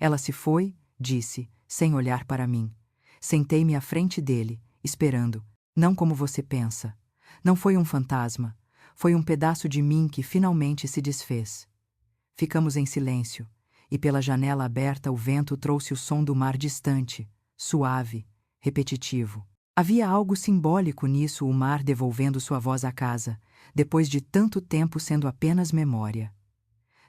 Ela se foi, disse, sem olhar para mim. Sentei-me à frente dele, esperando. Não como você pensa. Não foi um fantasma. Foi um pedaço de mim que finalmente se desfez. Ficamos em silêncio, e pela janela aberta o vento trouxe o som do mar distante, suave, repetitivo. Havia algo simbólico nisso, o mar devolvendo sua voz à casa, depois de tanto tempo sendo apenas memória.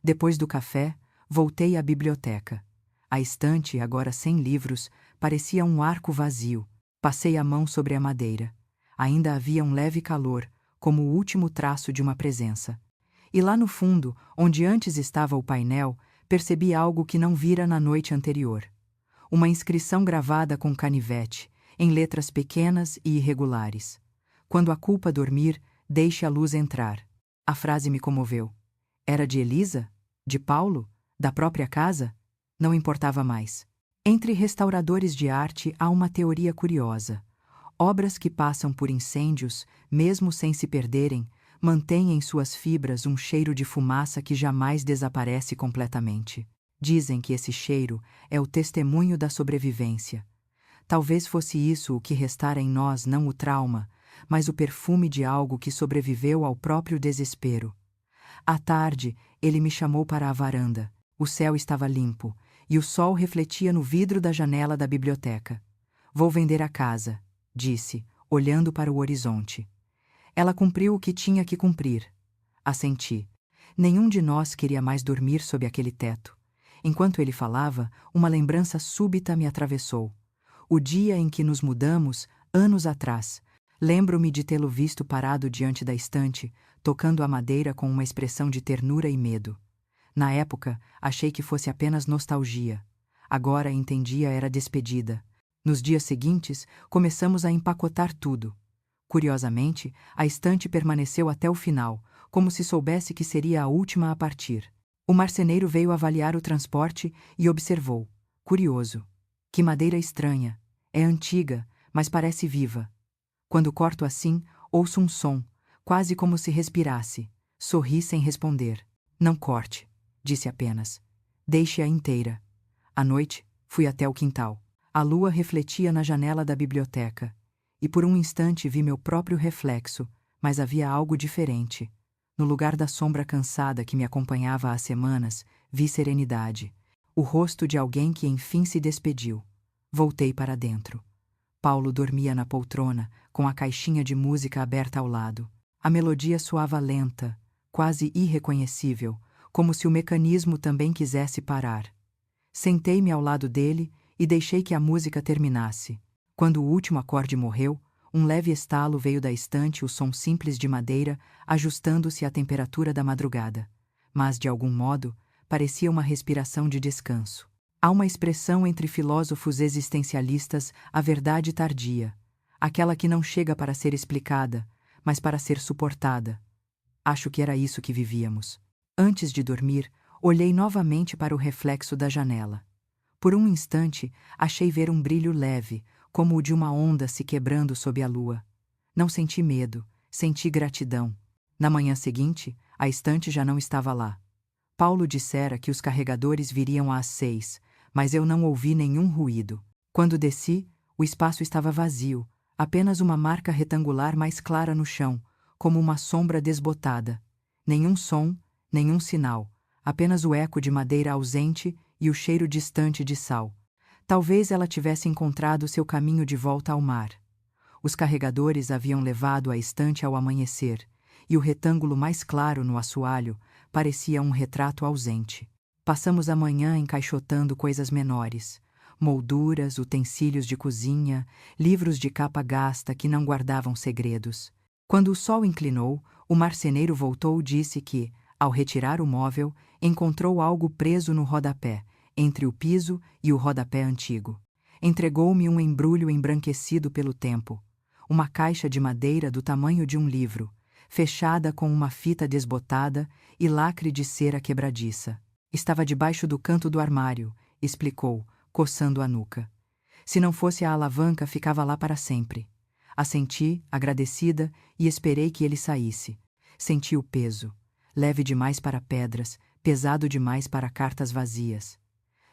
Depois do café, voltei à biblioteca. A estante, agora sem livros, parecia um arco vazio. Passei a mão sobre a madeira. Ainda havia um leve calor, como o último traço de uma presença. E lá no fundo, onde antes estava o painel, percebi algo que não vira na noite anterior. Uma inscrição gravada com canivete, em letras pequenas e irregulares. Quando a culpa dormir, deixe a luz entrar. A frase me comoveu. Era de Elisa? De Paulo? Da própria casa? Não importava mais. Entre restauradores de arte há uma teoria curiosa. Obras que passam por incêndios, mesmo sem se perderem, mantêm em suas fibras um cheiro de fumaça que jamais desaparece completamente. Dizem que esse cheiro é o testemunho da sobrevivência. Talvez fosse isso o que restara em nós, não o trauma, mas o perfume de algo que sobreviveu ao próprio desespero. À tarde, ele me chamou para a varanda. O céu estava limpo, e o sol refletia no vidro da janela da biblioteca. Vou vender a casa, disse, olhando para o horizonte. Ela cumpriu o que tinha que cumprir. Assenti. Nenhum de nós queria mais dormir sob aquele teto. Enquanto ele falava, uma lembrança súbita me atravessou. O dia em que nos mudamos, anos atrás. Lembro-me de tê-lo visto parado diante da estante, tocando a madeira com uma expressão de ternura e medo. Na época, achei que fosse apenas nostalgia. Agora entendia era despedida. Nos dias seguintes, começamos a empacotar tudo. Curiosamente, a estante permaneceu até o final, como se soubesse que seria a última a partir. O marceneiro veio avaliar o transporte e observou. Curioso. Que madeira estranha. É antiga, mas parece viva. Quando corto assim, ouço um som, quase como se respirasse. Sorri sem responder. Não corte, disse apenas. Deixe-a inteira. À noite, fui até o quintal. A lua refletia na janela da biblioteca. E por um instante vi meu próprio reflexo, mas havia algo diferente. No lugar da sombra cansada que me acompanhava há semanas, vi serenidade. O rosto de alguém que enfim se despediu. Voltei para dentro. Paulo dormia na poltrona, com a caixinha de música aberta ao lado. A melodia soava lenta, quase irreconhecível, como se o mecanismo também quisesse parar. Sentei-me ao lado dele e deixei que a música terminasse. Quando o último acorde morreu, um leve estalo veio da estante, o som simples de madeira, ajustando-se à temperatura da madrugada. Mas, de algum modo, parecia uma respiração de descanso. Há uma expressão entre filósofos existencialistas, a verdade tardia, aquela que não chega para ser explicada, mas para ser suportada. Acho que era isso que vivíamos. Antes de dormir, olhei novamente para o reflexo da janela. Por um instante, achei ver um brilho leve, como o de uma onda se quebrando sob a lua. Não senti medo, senti gratidão. Na manhã seguinte, a estante já não estava lá. Paulo dissera que os carregadores viriam às 6, mas eu não ouvi nenhum ruído. Quando desci, o espaço estava vazio, apenas uma marca retangular mais clara no chão, como uma sombra desbotada. Nenhum som, nenhum sinal, apenas o eco de madeira ausente e o cheiro distante de sal. Talvez ela tivesse encontrado seu caminho de volta ao mar. Os carregadores haviam levado a estante ao amanhecer, e o retângulo mais claro no assoalho parecia um retrato ausente. Passamos a manhã encaixotando coisas menores. Molduras, utensílios de cozinha, livros de capa gasta que não guardavam segredos. Quando o sol inclinou, o marceneiro voltou e disse que, ao retirar o móvel, encontrou algo preso no rodapé, entre o piso e o rodapé antigo. Entregou-me um embrulho embranquecido pelo tempo. Uma caixa de madeira do tamanho de um livro, fechada com uma fita desbotada e lacre de cera quebradiça. Estava debaixo do canto do armário, explicou, coçando a nuca. Se não fosse a alavanca, ficava lá para sempre. Assenti, agradecida, e esperei que ele saísse. Senti o peso. Leve demais para pedras, pesado demais para cartas vazias.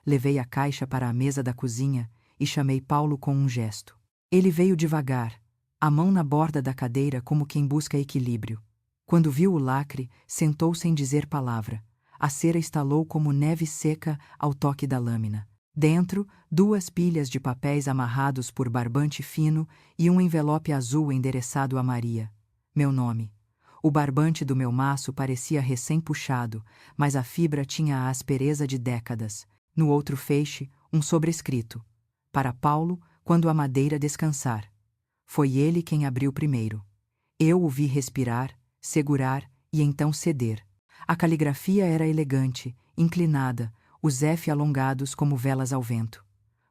Levei a caixa para a mesa da cozinha e chamei Paulo com um gesto. Ele veio devagar, a mão na borda da cadeira como quem busca equilíbrio. Quando viu o lacre, sentou sem dizer palavra. A cera estalou como neve seca ao toque da lâmina. Dentro, 2 pilhas de papéis amarrados por barbante fino e um envelope azul endereçado a Maria. Meu nome. O barbante do meu maço parecia recém-puxado, mas a fibra tinha a aspereza de décadas. No outro feixe, um sobrescrito. Para Paulo, quando a madeira descansar. Foi ele quem abriu primeiro. Eu o vi respirar, segurar e então ceder. A caligrafia era elegante, inclinada, os F alongados como velas ao vento.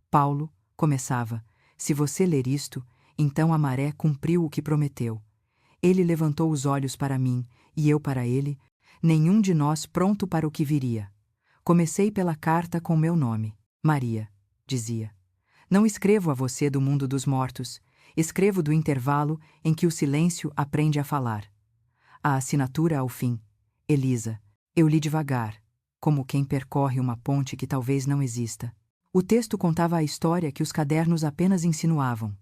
Paulo, começava, se você ler isto, então a maré cumpriu o que prometeu. Ele levantou os olhos para mim, e eu para ele, nenhum de nós pronto para o que viria. Comecei pela carta com meu nome. Maria, dizia. Não escrevo a você do mundo dos mortos, escrevo do intervalo em que o silêncio aprende a falar. A assinatura ao fim. Elisa. Eu li devagar, como quem percorre uma ponte que talvez não exista. O texto contava a história que os cadernos apenas insinuavam.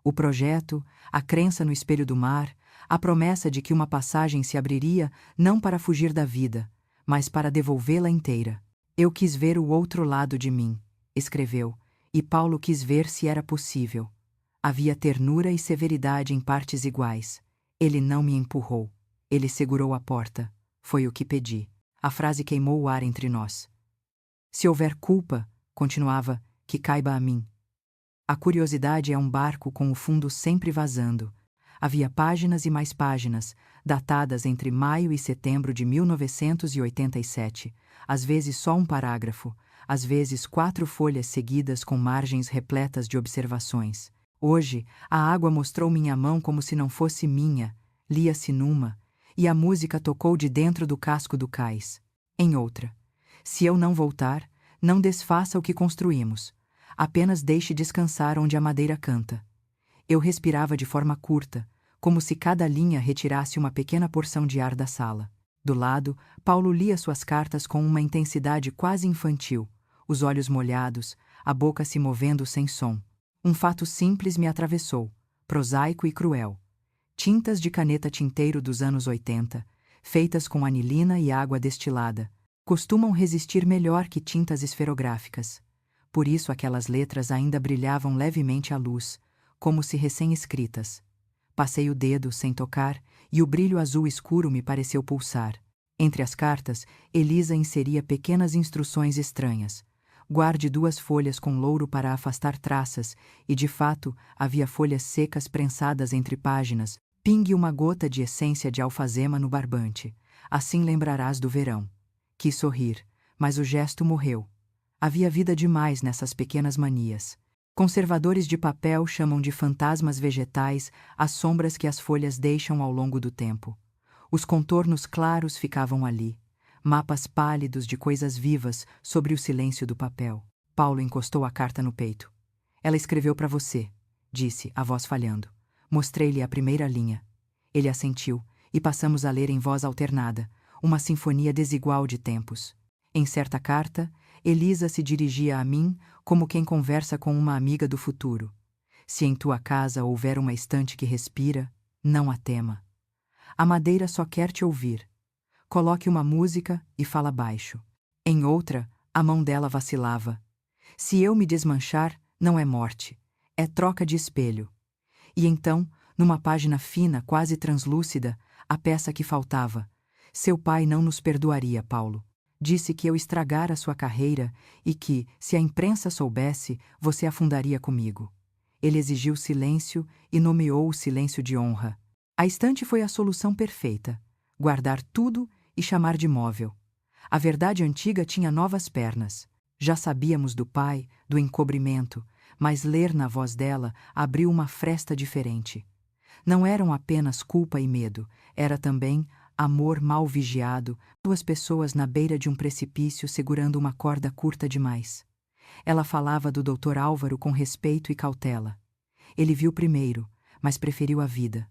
O projeto, a crença no espelho do mar, a promessa de que uma passagem se abriria não para fugir da vida, mas para devolvê-la inteira. Eu quis ver o outro lado de mim, escreveu, e Paulo quis ver se era possível. Havia ternura e severidade em partes iguais. Ele não me empurrou. Ele segurou a porta. Foi o que pedi. A frase queimou o ar entre nós. Se houver culpa, continuava, que caiba a mim. A curiosidade é um barco com o fundo sempre vazando. Havia páginas e mais páginas, datadas entre maio e setembro de 1987, às vezes só um parágrafo, às vezes 4 folhas seguidas com margens repletas de observações. Hoje, a água mostrou minha mão como se não fosse minha, lia-se numa, e a música tocou de dentro do casco do cais. Em outra, se eu não voltar, não desfaça o que construímos, apenas deixe descansar onde a madeira canta. Eu respirava de forma curta, como se cada linha retirasse uma pequena porção de ar da sala. Do lado, Paulo lia suas cartas com uma intensidade quase infantil, os olhos molhados, a boca se movendo sem som. Um fato simples me atravessou, prosaico e cruel. Tintas de caneta tinteiro dos anos 80, feitas com anilina e água destilada, costumam resistir melhor que tintas esferográficas. Por isso aquelas letras ainda brilhavam levemente à luz, como se recém-escritas. Passei o dedo sem tocar e o brilho azul escuro me pareceu pulsar. Entre as cartas, Elisa inseria pequenas instruções estranhas. Guarde 2 folhas com louro para afastar traças, e de fato havia folhas secas prensadas entre páginas. Pingue uma gota de essência de alfazema no barbante. Assim lembrarás do verão. Quis sorrir, mas o gesto morreu. Havia vida demais nessas pequenas manias. Conservadores de papel chamam de fantasmas vegetais as sombras que as folhas deixam ao longo do tempo. Os contornos claros ficavam ali, mapas pálidos de coisas vivas sobre o silêncio do papel. Paulo encostou a carta no peito. Ela escreveu para você, disse, a voz falhando. Mostrei-lhe a primeira linha. Ele assentiu, e passamos a ler em voz alternada, uma sinfonia desigual de tempos. Em certa carta, Elisa se dirigia a mim como quem conversa com uma amiga do futuro. Se em tua casa houver uma estante que respira, não a tema. A madeira só quer te ouvir. Coloque uma música e fala baixo. Em outra, a mão dela vacilava. Se eu me desmanchar, não é morte, é troca de espelho. E então, numa página fina, quase translúcida, a peça que faltava. Seu pai não nos perdoaria, Paulo. Disse que eu estragara sua carreira e que, se a imprensa soubesse, você afundaria comigo. Ele exigiu silêncio e nomeou o silêncio de honra. A estante foi a solução perfeita. Guardar tudo e chamar de móvel. A verdade antiga tinha novas pernas. Já sabíamos do pai, do encobrimento, mas ler na voz dela abriu uma fresta diferente. Não eram apenas culpa e medo, era também amor mal vigiado, duas pessoas na beira de um precipício segurando uma corda curta demais. Ela falava do Dr. Álvaro com respeito e cautela. Ele viu primeiro, mas preferiu a vida.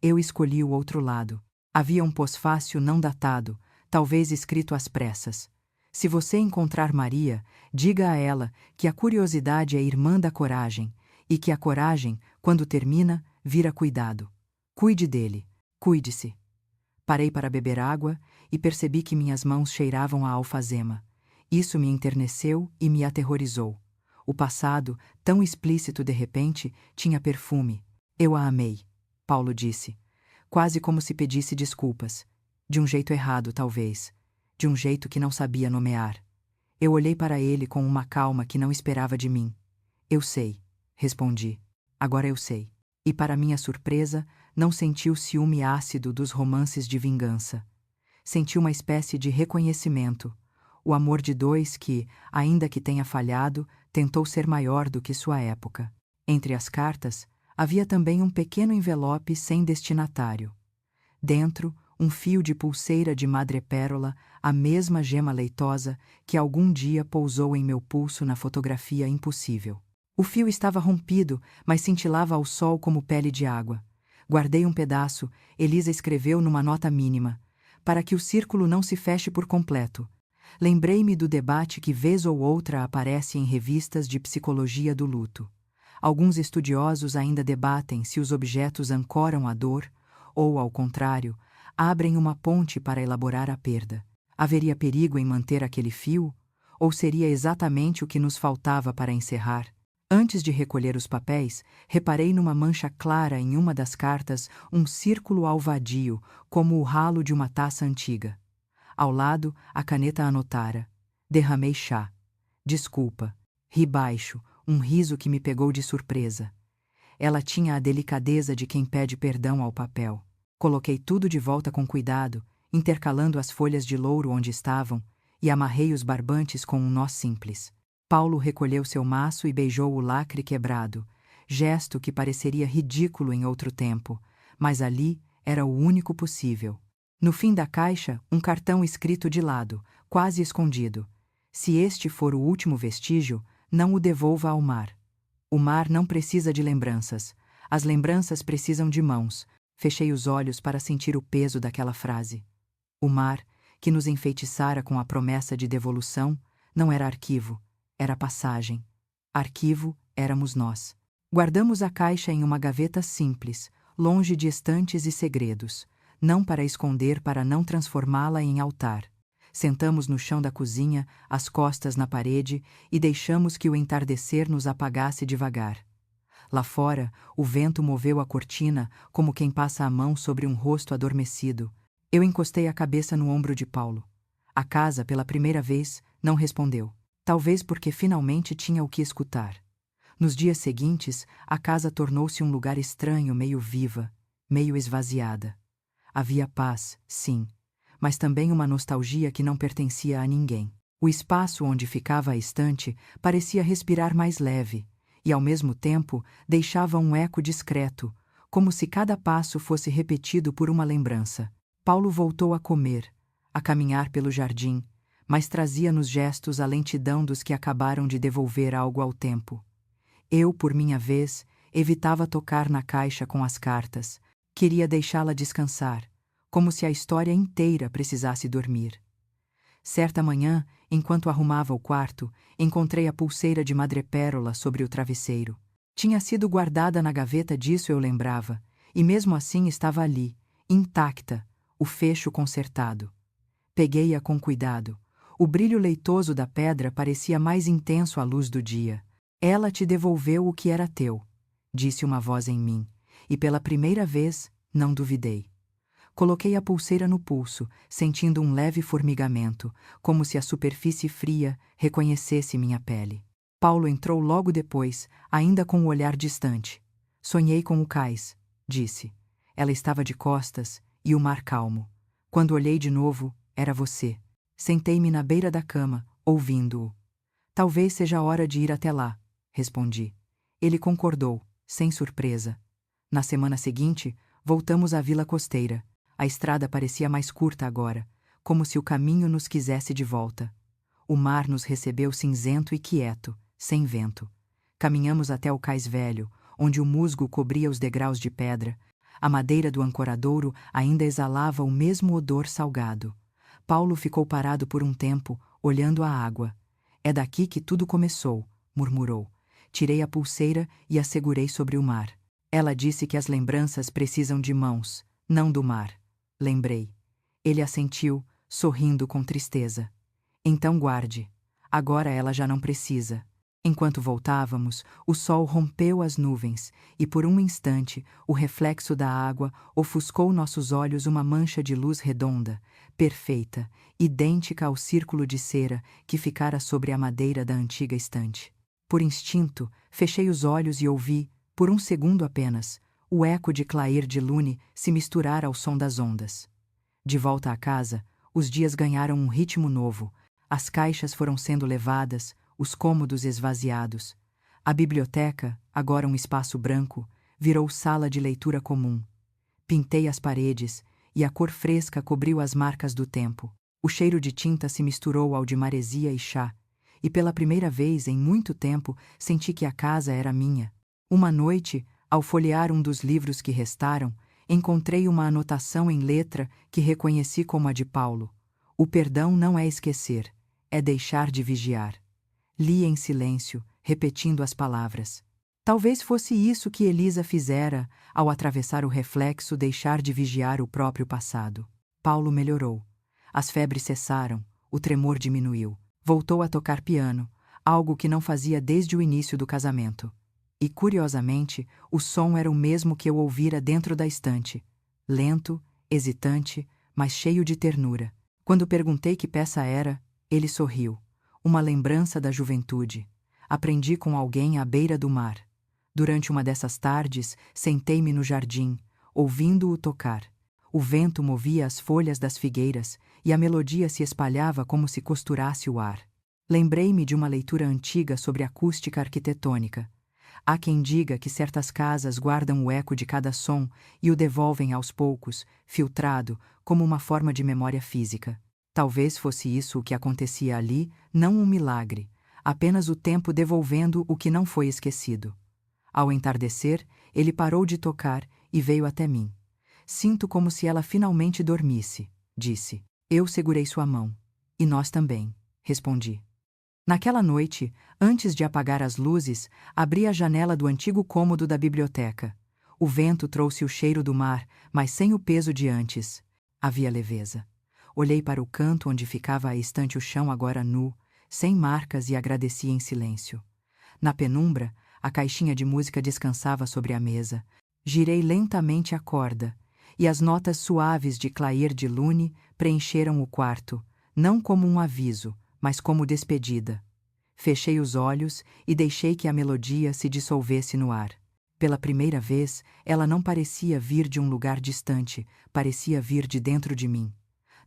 Eu escolhi o outro lado. Havia um pós-fácil não datado, talvez escrito às pressas. Se você encontrar Maria, diga a ela que a curiosidade é irmã da coragem, e que a coragem, quando termina, vira cuidado. Cuide dele, cuide-se. Parei para beber água e percebi que minhas mãos cheiravam a alfazema. Isso me enterneceu e me aterrorizou. O passado, tão explícito de repente, tinha perfume. Eu a amei, Paulo disse, quase como se pedisse desculpas. De um jeito errado, talvez. De um jeito que não sabia nomear. Eu olhei para ele com uma calma que não esperava de mim. Eu sei, respondi. Agora eu sei. E para minha surpresa, não senti o ciúme ácido dos romances de vingança. Senti uma espécie de reconhecimento. O amor de dois que, ainda que tenha falhado, tentou ser maior do que sua época. Entre as cartas, havia também um pequeno envelope sem destinatário. Dentro, um fio de pulseira de madrepérola, a mesma gema leitosa que algum dia pousou em meu pulso na fotografia impossível. O fio estava rompido, mas cintilava ao sol como pele de água. Guardei um pedaço, Elisa escreveu numa nota mínima, para que o círculo não se feche por completo. Lembrei-me do debate que vez ou outra aparece em revistas de psicologia do luto. Alguns estudiosos ainda debatem se os objetos ancoram a dor, ou, ao contrário, abrem uma ponte para elaborar a perda. Haveria perigo em manter aquele fio? Ou seria exatamente o que nos faltava para encerrar? Antes de recolher os papéis, reparei numa mancha clara em uma das cartas, um círculo alvadio, como o ralo de uma taça antiga. Ao lado, a caneta anotara. Derramei chá. Desculpa. Ri baixo, um riso que me pegou de surpresa. Ela tinha a delicadeza de quem pede perdão ao papel. Coloquei tudo de volta com cuidado, intercalando as folhas de louro onde estavam, e amarrei os barbantes com um nó simples. Paulo recolheu seu maço e beijou o lacre quebrado, gesto que pareceria ridículo em outro tempo, mas ali era o único possível. No fim da caixa, um cartão escrito de lado, quase escondido. Se este for o último vestígio, não o devolva ao mar. O mar não precisa de lembranças. As lembranças precisam de mãos. Fechei os olhos para sentir o peso daquela frase. O mar, que nos enfeitiçara com a promessa de devolução, não era arquivo, era passagem. Arquivo éramos nós. Guardamos a caixa em uma gaveta simples, longe de estantes e segredos, não para esconder, para não transformá-la em altar. Sentamos no chão da cozinha, as costas na parede, e deixamos que o entardecer nos apagasse devagar. Lá fora, o vento moveu a cortina como quem passa a mão sobre um rosto adormecido. Eu encostei a cabeça no ombro de Paulo. A casa, pela primeira vez, não respondeu. Talvez porque finalmente tinha o que escutar. Nos dias seguintes, a casa tornou-se um lugar estranho, meio viva, meio esvaziada. Havia paz, sim, mas também uma nostalgia que não pertencia a ninguém. O espaço onde ficava a estante parecia respirar mais leve, e ao mesmo tempo deixava um eco discreto, como se cada passo fosse repetido por uma lembrança. Paulo voltou a comer, a caminhar pelo jardim, mas trazia nos gestos a lentidão dos que acabaram de devolver algo ao tempo. Eu, por minha vez, evitava tocar na caixa com as cartas, queria deixá-la descansar, como se a história inteira precisasse dormir. Certa manhã, enquanto arrumava o quarto, encontrei a pulseira de madrepérola sobre o travesseiro. Tinha sido guardada na gaveta, disso eu lembrava, e mesmo assim estava ali, intacta, o fecho consertado. Peguei-a com cuidado. O brilho leitoso da pedra parecia mais intenso à luz do dia. Ela te devolveu o que era teu, disse uma voz em mim, e pela primeira vez não duvidei. Coloquei a pulseira no pulso, sentindo um leve formigamento, como se a superfície fria reconhecesse minha pele. Paulo entrou logo depois, ainda com o olhar distante. Sonhei com o cais, disse. Ela estava de costas, e o mar calmo. Quando olhei de novo, era você. Sentei-me na beira da cama, ouvindo-o. Talvez seja a hora de ir até lá, respondi. Ele concordou, sem surpresa. Na semana seguinte, voltamos à vila costeira. A estrada parecia mais curta agora, como se o caminho nos quisesse de volta. O mar nos recebeu cinzento e quieto, sem vento. Caminhamos até o cais velho, onde o musgo cobria os degraus de pedra. A madeira do ancoradouro ainda exalava o mesmo odor salgado. Paulo ficou parado por um tempo, olhando a água. É daqui que tudo começou, murmurou. Tirei a pulseira e a segurei sobre o mar. Ela disse que as lembranças precisam de mãos, não do mar. Lembrei. Ele assentiu, sorrindo com tristeza. Então guarde. Agora ela já não precisa. Enquanto voltávamos, o sol rompeu as nuvens, e por um instante, o reflexo da água ofuscou nossos olhos uma mancha de luz redonda, perfeita, idêntica ao círculo de cera que ficara sobre a madeira da antiga estante. Por instinto, fechei os olhos e ouvi, por um segundo apenas, o eco de clair de lune se misturar ao som das ondas. De volta à casa, os dias ganharam um ritmo novo, as caixas foram sendo levadas, os cômodos esvaziados. A biblioteca, agora um espaço branco, virou sala de leitura comum. Pintei as paredes, e a cor fresca cobriu as marcas do tempo. O cheiro de tinta se misturou ao de maresia e chá, e pela primeira vez em muito tempo senti que a casa era minha. Uma noite, ao folhear um dos livros que restaram, encontrei uma anotação em letra que reconheci como a de Paulo. O perdão não é esquecer, é deixar de vigiar. Li em silêncio, repetindo as palavras. Talvez fosse isso que Elisa fizera, ao atravessar o reflexo, deixar de vigiar o próprio passado. Paulo melhorou. As febres cessaram, o tremor diminuiu. Voltou a tocar piano, algo que não fazia desde o início do casamento. E, curiosamente, o som era o mesmo que eu ouvira dentro da estante. Lento, hesitante, mas cheio de ternura. Quando perguntei que peça era, ele sorriu. Uma lembrança da juventude. Aprendi com alguém à beira do mar. Durante uma dessas tardes, sentei-me no jardim, ouvindo-o tocar. O vento movia as folhas das figueiras e a melodia se espalhava como se costurasse o ar. Lembrei-me de uma leitura antiga sobre acústica arquitetônica. Há quem diga que certas casas guardam o eco de cada som e o devolvem aos poucos, filtrado, como uma forma de memória física. Talvez fosse isso o que acontecia ali, não um milagre, apenas o tempo devolvendo o que não foi esquecido. Ao entardecer, ele parou de tocar e veio até mim. Sinto como se ela finalmente dormisse, disse. Eu segurei sua mão. E nós também, respondi. Naquela noite, antes de apagar as luzes, abri a janela do antigo cômodo da biblioteca. O vento trouxe o cheiro do mar, mas sem o peso de antes. Havia leveza. Olhei para o canto onde ficava a estante, o chão agora nu, sem marcas, e agradeci em silêncio. Na penumbra, a caixinha de música descansava sobre a mesa. Girei lentamente a corda, e as notas suaves de clair de lune preencheram o quarto, não como um aviso, mas como despedida. Fechei os olhos e deixei que a melodia se dissolvesse no ar. Pela primeira vez, ela não parecia vir de um lugar distante, parecia vir de dentro de mim.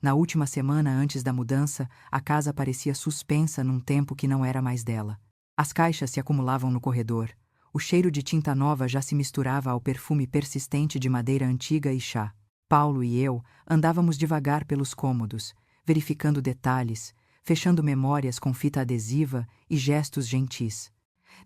Na última semana antes da mudança, a casa parecia suspensa num tempo que não era mais dela. As caixas se acumulavam no corredor. O cheiro de tinta nova já se misturava ao perfume persistente de madeira antiga e chá. Paulo e eu andávamos devagar pelos cômodos, verificando detalhes, fechando memórias com fita adesiva e gestos gentis.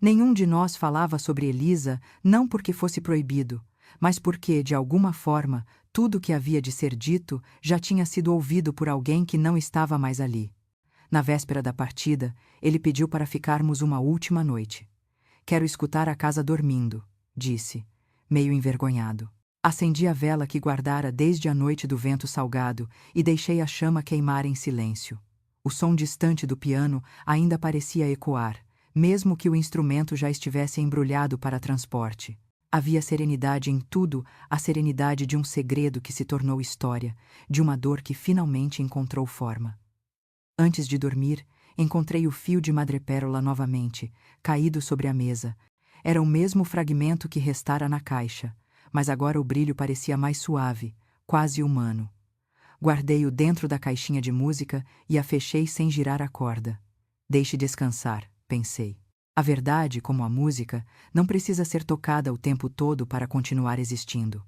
Nenhum de nós falava sobre Elisa, não porque fosse proibido, mas porque, de alguma forma, tudo que havia de ser dito já tinha sido ouvido por alguém que não estava mais ali. Na véspera da partida, ele pediu para ficarmos uma última noite. Quero escutar a casa dormindo, disse, meio envergonhado. Acendi a vela que guardara desde a noite do vento salgado e deixei a chama queimar em silêncio. O som distante do piano ainda parecia ecoar, mesmo que o instrumento já estivesse embrulhado para transporte. Havia serenidade em tudo, a serenidade de um segredo que se tornou história, de uma dor que finalmente encontrou forma. Antes de dormir, encontrei o fio de madrepérola novamente, caído sobre a mesa. Era o mesmo fragmento que restara na caixa, mas agora o brilho parecia mais suave, quase humano. Guardei-o dentro da caixinha de música e a fechei sem girar a corda. Deixe descansar, pensei. A verdade, como a música, não precisa ser tocada o tempo todo para continuar existindo.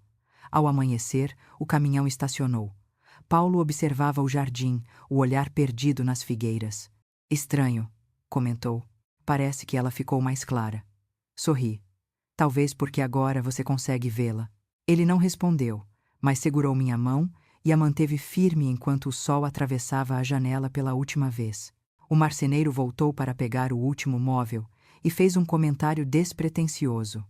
Ao amanhecer, o caminhão estacionou. Paulo observava o jardim, o olhar perdido nas figueiras. Estranho, comentou. Parece que ela ficou mais clara. Sorri. Talvez porque agora você consegue vê-la. Ele não respondeu, mas segurou minha mão e a manteve firme enquanto o sol atravessava a janela pela última vez. O marceneiro voltou para pegar o último móvel e fez um comentário despretensioso.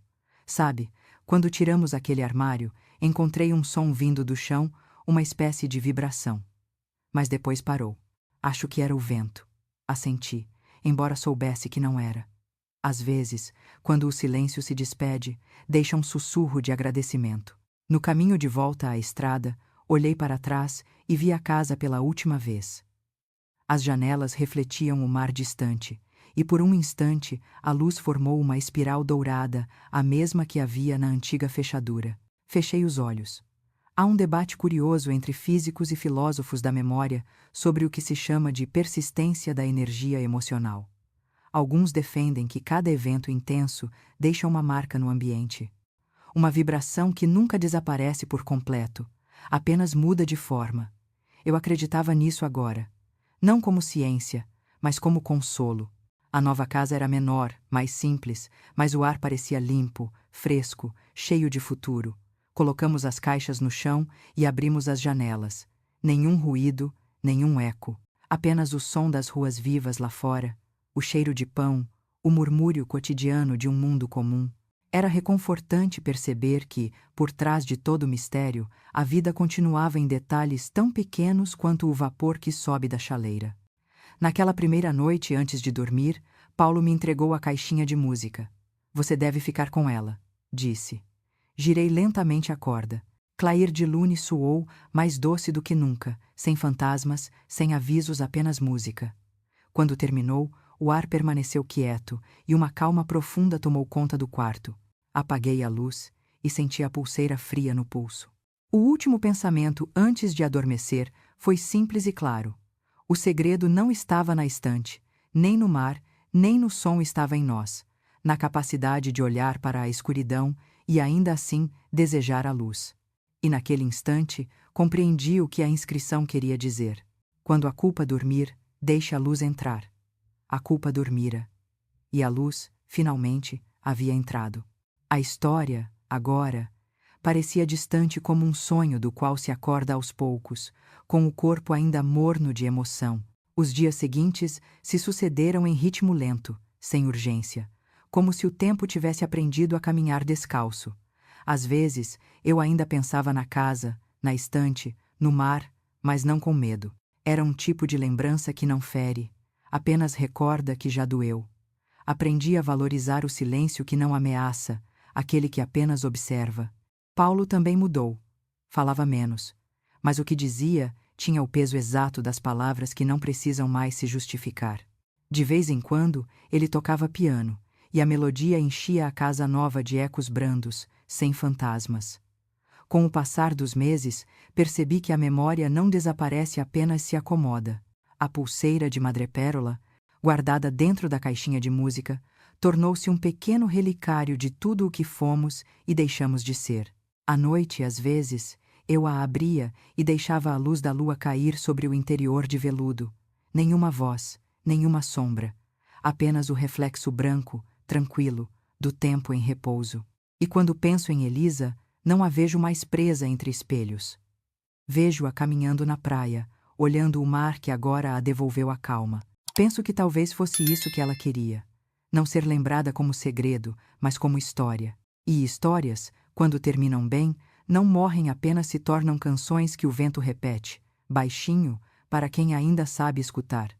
Sabe, quando tiramos aquele armário, encontrei um som vindo do chão, uma espécie de vibração. Mas depois parou. Acho que era o vento. Assenti, embora soubesse que não era. Às vezes, quando o silêncio se despede, deixa um sussurro de agradecimento. No caminho de volta à estrada, olhei para trás e vi a casa pela última vez. As janelas refletiam o mar distante, e por um instante a luz formou uma espiral dourada, a mesma que havia na antiga fechadura. Fechei os olhos. Há um debate curioso entre físicos e filósofos da memória sobre o que se chama de persistência da energia emocional. Alguns defendem que cada evento intenso deixa uma marca no ambiente. Uma vibração que nunca desaparece por completo, apenas muda de forma. Eu acreditava nisso agora. Não como ciência, mas como consolo. A nova casa era menor, mais simples, mas o ar parecia limpo, fresco, cheio de futuro. Colocamos as caixas no chão e abrimos as janelas. Nenhum ruído, nenhum eco. Apenas o som das ruas vivas lá fora, o cheiro de pão, o murmúrio cotidiano de um mundo comum. Era reconfortante perceber que, por trás de todo o mistério, a vida continuava em detalhes tão pequenos quanto o vapor que sobe da chaleira. Naquela primeira noite antes de dormir, Paulo me entregou a caixinha de música. Você deve ficar com ela, disse. Girei lentamente a corda. Clair de Lune soou, mais doce do que nunca, sem fantasmas, sem avisos, apenas música. Quando terminou, o ar permaneceu quieto e uma calma profunda tomou conta do quarto. Apaguei a luz e senti a pulseira fria no pulso. O último pensamento antes de adormecer foi simples e claro. O segredo não estava na estante, nem no mar, nem no som estava em nós, na capacidade de olhar para a escuridão e ainda assim desejar a luz. E naquele instante compreendi o que a inscrição queria dizer. Quando a culpa dormir, deixe a luz entrar. A culpa dormira. E a luz, finalmente, havia entrado. A história, agora, parecia distante como um sonho do qual se acorda aos poucos, com o corpo ainda morno de emoção. Os dias seguintes se sucederam em ritmo lento, sem urgência, como se o tempo tivesse aprendido a caminhar descalço. Às vezes, eu ainda pensava na casa, na estante, no mar, mas não com medo. Era um tipo de lembrança que não fere, apenas recorda que já doeu. Aprendi a valorizar o silêncio que não ameaça, aquele que apenas observa. Paulo também mudou. Falava menos. Mas o que dizia tinha o peso exato das palavras que não precisam mais se justificar. De vez em quando, ele tocava piano, e a melodia enchia a casa nova de ecos brandos, sem fantasmas. Com o passar dos meses, percebi que a memória não desaparece, apenas se acomoda. A pulseira de madrepérola, guardada dentro da caixinha de música, tornou-se um pequeno relicário de tudo o que fomos e deixamos de ser. À noite, às vezes, eu a abria e deixava a luz da lua cair sobre o interior de veludo. Nenhuma voz, nenhuma sombra. Apenas o reflexo branco, tranquilo, do tempo em repouso. E quando penso em Elisa, não a vejo mais presa entre espelhos. Vejo-a caminhando na praia, olhando o mar que agora a devolveu a calma. Penso que talvez fosse isso que ela queria. Não ser lembrada como segredo, mas como história. E histórias, quando terminam bem, não morrem, apenas se tornam canções que o vento repete, baixinho, para quem ainda sabe escutar.